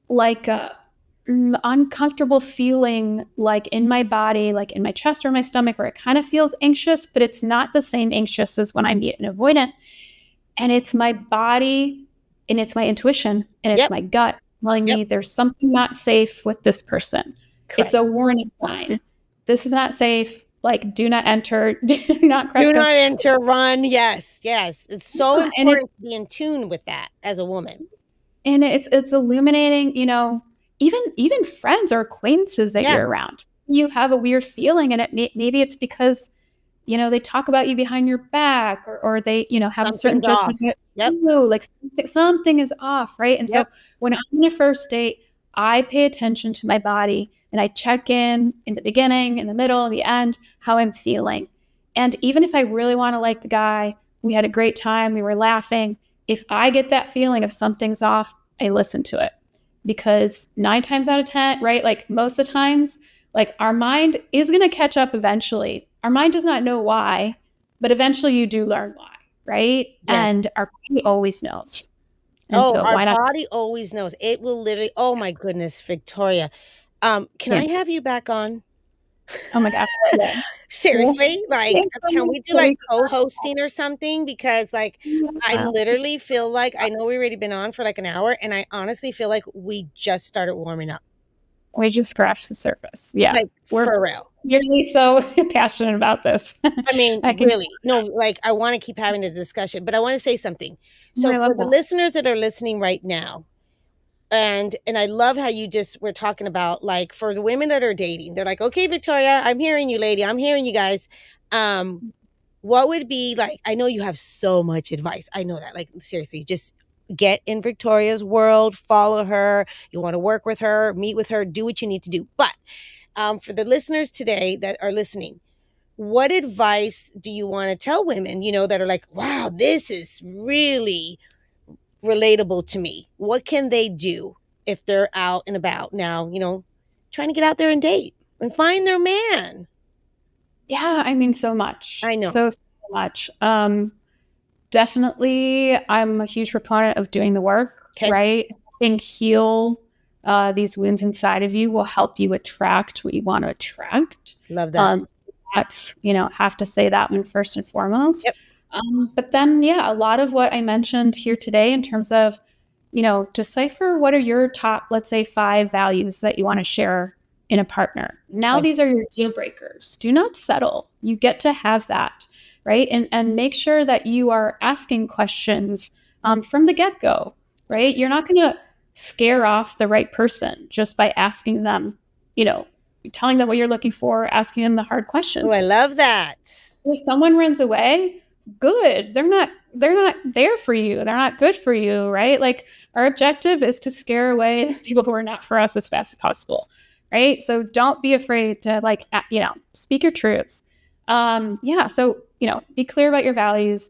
like a uncomfortable feeling like in my body, like in my chest or my stomach, where it kind of feels anxious, but it's not the same anxious as when I meet an avoidant. And it's my body and it's my intuition and it's my gut telling me there's something not safe with this person. Correct. It's a warning sign. This is not safe. Like, do not enter. Do not cross. Do not enter. Run. Yes. It's so important to be in tune with that as a woman. And it's illuminating, you know, even friends or acquaintances that you're around. You have a weird feeling, and maybe it's because they talk about you behind your back, or they, have a certain Something's off. judgment. Yep. Like something is off, right? And Yep. so when I'm on a first date, I pay attention to my body and I check in the beginning, in the middle, the end, how I'm feeling. And even if I really want to like the guy, we had a great time, we were laughing. If I get that feeling of something's off, I listen to it. Because 9 times out of 10, right? Like most of the times, like our mind is going to catch up eventually. Our mind does not know why, but eventually you do learn why, right? Yeah. And our body always knows. And so our why not? body always knows. It will literally, oh my goodness, Victoria. Can I have you back on? Oh my gosh. Yeah. Seriously, like, can we do like co-hosting or something? Because like, I Yeah. literally feel like, I know we've already been on for like an hour, and I honestly feel like we just started warming up. We just scratched the surface. Yeah. Like, We're for real. really so passionate about this. I mean, really. No, like, I want to keep having this discussion, but I want to say something. So I for love the that. listeners that are listening right now, and I love how you just were talking about, like, for the women that are dating, they're like, okay, Victoria, I'm hearing you, lady. I'm hearing you guys. What would be like, I know you have so much advice. I know that, like, seriously, just get in Victoria's world, follow her. You want to work with her, meet with her, do what you need to do. But for the listeners today that are listening, what advice do you want to tell women, that are like, wow, this is really relatable to me? What can they do if they're out and about now, trying to get out there and date and find their man? Yeah, I mean, so much. I know. So much. Definitely, I'm a huge proponent of doing the work, Okay. right? I think heal these wounds inside of you will help you attract what you want to attract. Love that. That's, have to say that one first and foremost. Yep. But then, yeah, a lot of what I mentioned here today in terms of, decipher what are your top, let's say, 5 values that you want to share in a partner. Now, Okay. these are your deal breakers. Do not settle. You get to have that, right? And make sure that you are asking questions from the get-go, right? Yes. You're not going to scare off the right person just by asking them, telling them what you're looking for, asking them the hard questions. Oh, I love that. If someone runs away, good. They're not there for you. They're not good for you, right? Like our objective is to scare away people who are not for us as fast as possible, right? So don't be afraid to speak your truth. So, be clear about your values.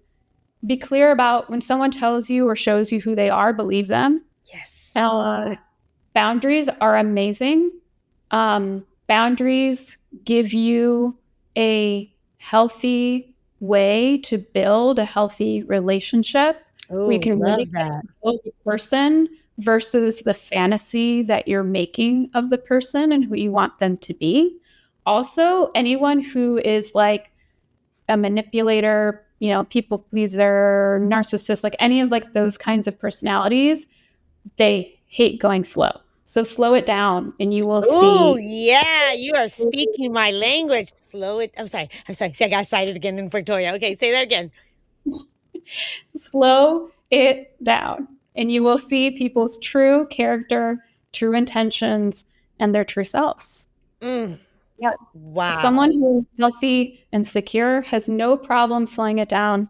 Be clear about when someone tells you or shows you who they are, believe them. Yes. Boundaries are amazing. Boundaries give you a healthy way to build a healthy relationship where you can really get to know the person versus the fantasy that you're making of the person and who you want them to be. Also, anyone who is like a manipulator, people pleaser, narcissist, like any of like those kinds of personalities, they hate going slow. So slow it down and you will see. Oh, yeah. You are speaking my language. Slow it. I'm sorry. See, I got excited again in Victoria. Okay, say that again. Slow it down and you will see people's true character, true intentions, and their true selves. Yeah. Wow. Someone who is healthy and secure has no problem slowing it down,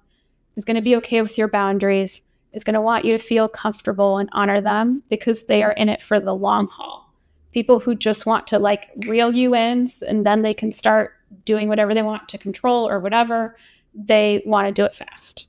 is going to be okay with your boundaries, is going to want you to feel comfortable and honor them because they are in it for the long haul. People who just want to like reel you in and then they can start doing whatever they want to control or whatever, they want to do it fast.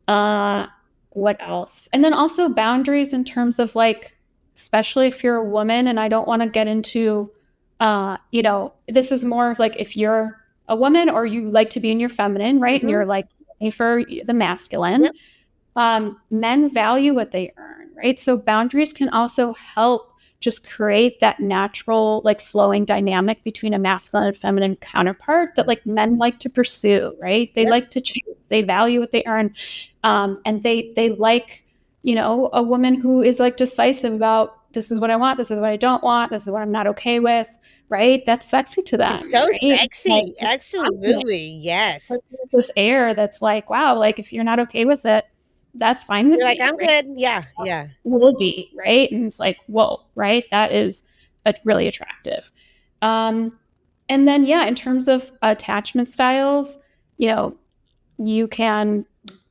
What else? And then also boundaries in terms of like, especially if you're a woman, and I don't want to get into, this is more of like if you're a woman or you like to be in your feminine, right? And you're like for the masculine. Yep. Men value what they earn, right? So boundaries can also help just create that natural, like flowing dynamic between a masculine and feminine counterpart that like men like to pursue, right? They like to chase, they value what they earn. And they like, a woman who is like decisive about this is what I want, this is what I don't want, this is what I'm not okay with, right? That's sexy to them. It's so right? sexy. Like, absolutely. Yes. This air that's like, wow, like if you're not okay with it, that's fine with You're me. Like, I'm right? good. Yeah. Yeah. Will be, right? And it's like, whoa, right? That is really attractive. And then, in terms of attachment styles, you can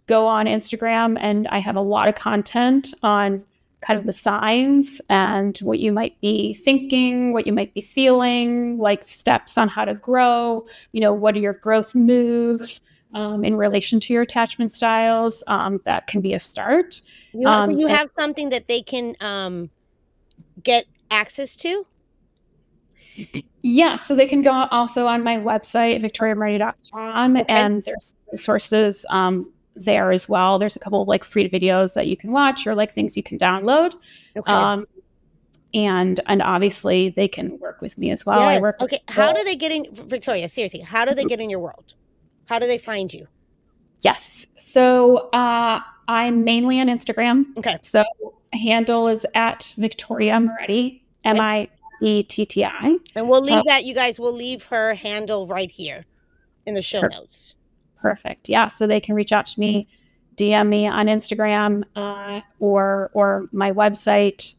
go on Instagram, and I have a lot of content on kind of the signs and what you might be thinking, what you might be feeling, like steps on how to grow, what are your growth moves in relation to your attachment styles. That can be a start. So you have something that they can get access to? Yeah, so they can go also on my website, victoriamiretti.com, Okay. and there's resources there as well. There's a couple of like free videos that you can watch or like things you can download. Okay. And obviously they can work with me as well. Yes. I work with Okay. How do they get in, Victoria? Seriously, how do they get in your world? How do they find you? Yes. So I'm mainly on Instagram. Okay. So handle is at Victoria Miretti, Mietti. And we'll leave that, you guys, we'll leave her handle right here in the show notes. Perfect. Yeah. So they can reach out to me, DM me on Instagram or my website.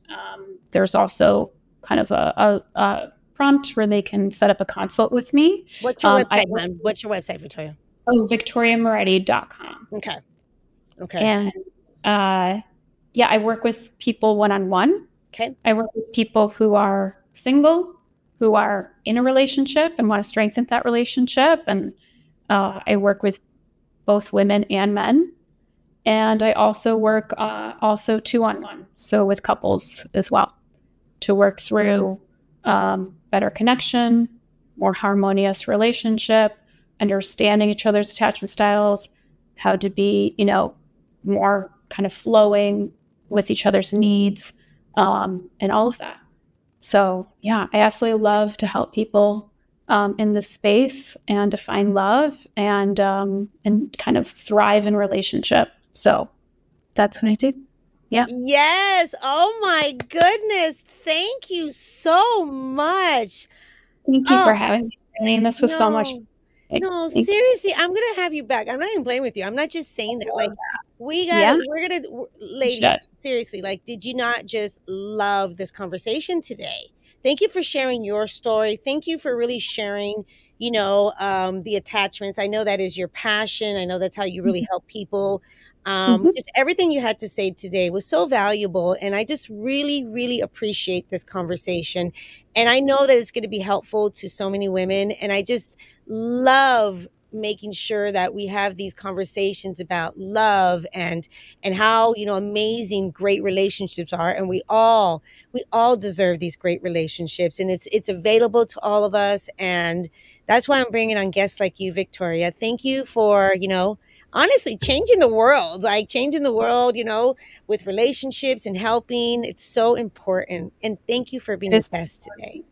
There's also kind of a prompt where they can set up a consult with me. What's your website, man? What's your website, Victoria? Oh, victoriamiretti.com. Okay. And I work with people one-on-one. Okay. I work with people who are single, who are in a relationship and want to strengthen that relationship. And I work with both women and men. And I also work also 2-on-1, so with couples as well, to work through better connection, more harmonious relationship, understanding each other's attachment styles, how to be, more kind of flowing with each other's needs, and all of that. So yeah, I absolutely love to help people in this space and to find love and kind of thrive in relationship. So that's what I do. Yeah. Yes. Oh my goodness. Thank you so much. Thank you for having me, Charlene. This was so much fun. No, seriously, I'm gonna have you back. I'm not even playing with you. I'm not just saying that. Like, we're gonna, lady, seriously, like, did you not just love this conversation today? Thank you for sharing your story. Thank you for really sharing, the attachments. I know that is your passion. I know that's how you really help people. Just everything you had to say today was so valuable. And I just really, really appreciate this conversation. And I know that it's going to be helpful to so many women. And I just love making sure that we have these conversations about love and how, amazing great relationships are. And we all deserve these great relationships, and it's available to all of us. And that's why I'm bringing on guests like you, Victoria. Thank you for, honestly changing the world, with relationships and helping. It's so important. And thank you for being the best today.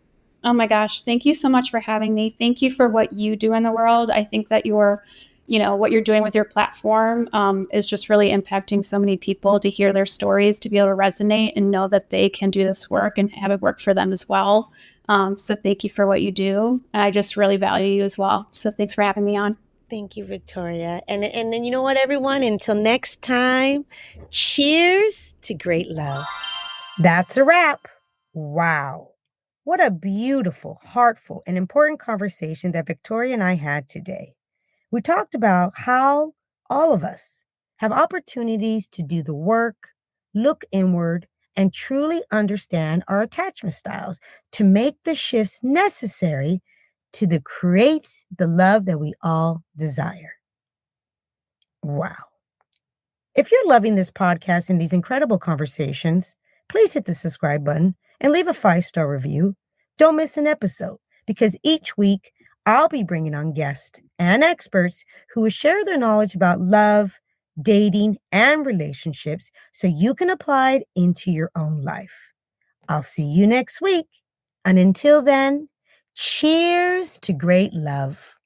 Oh my gosh. Thank you so much for having me. Thank you for what you do in the world. I think that what you're doing with your platform is just really impacting so many people to hear their stories, to be able to resonate and know that they can do this work and have it work for them as well. So thank you for what you do. I just really value you as well. So thanks for having me on. Thank you, Victoria. And then you know what, everyone? Until next time, cheers to great love. That's a wrap. Wow. What a beautiful, heartful, and important conversation that Victoria and I had today. We talked about how all of us have opportunities to do the work, look inward, and truly understand our attachment styles to make the shifts necessary to create the love that we all desire. Wow. If you're loving this podcast and these incredible conversations, please hit the subscribe button and leave a 5-star review. Don't miss an episode, because each week I'll be bringing on guests and experts who will share their knowledge about love, dating, and relationships so you can apply it into your own life. I'll see you next week. And until then, cheers to great love.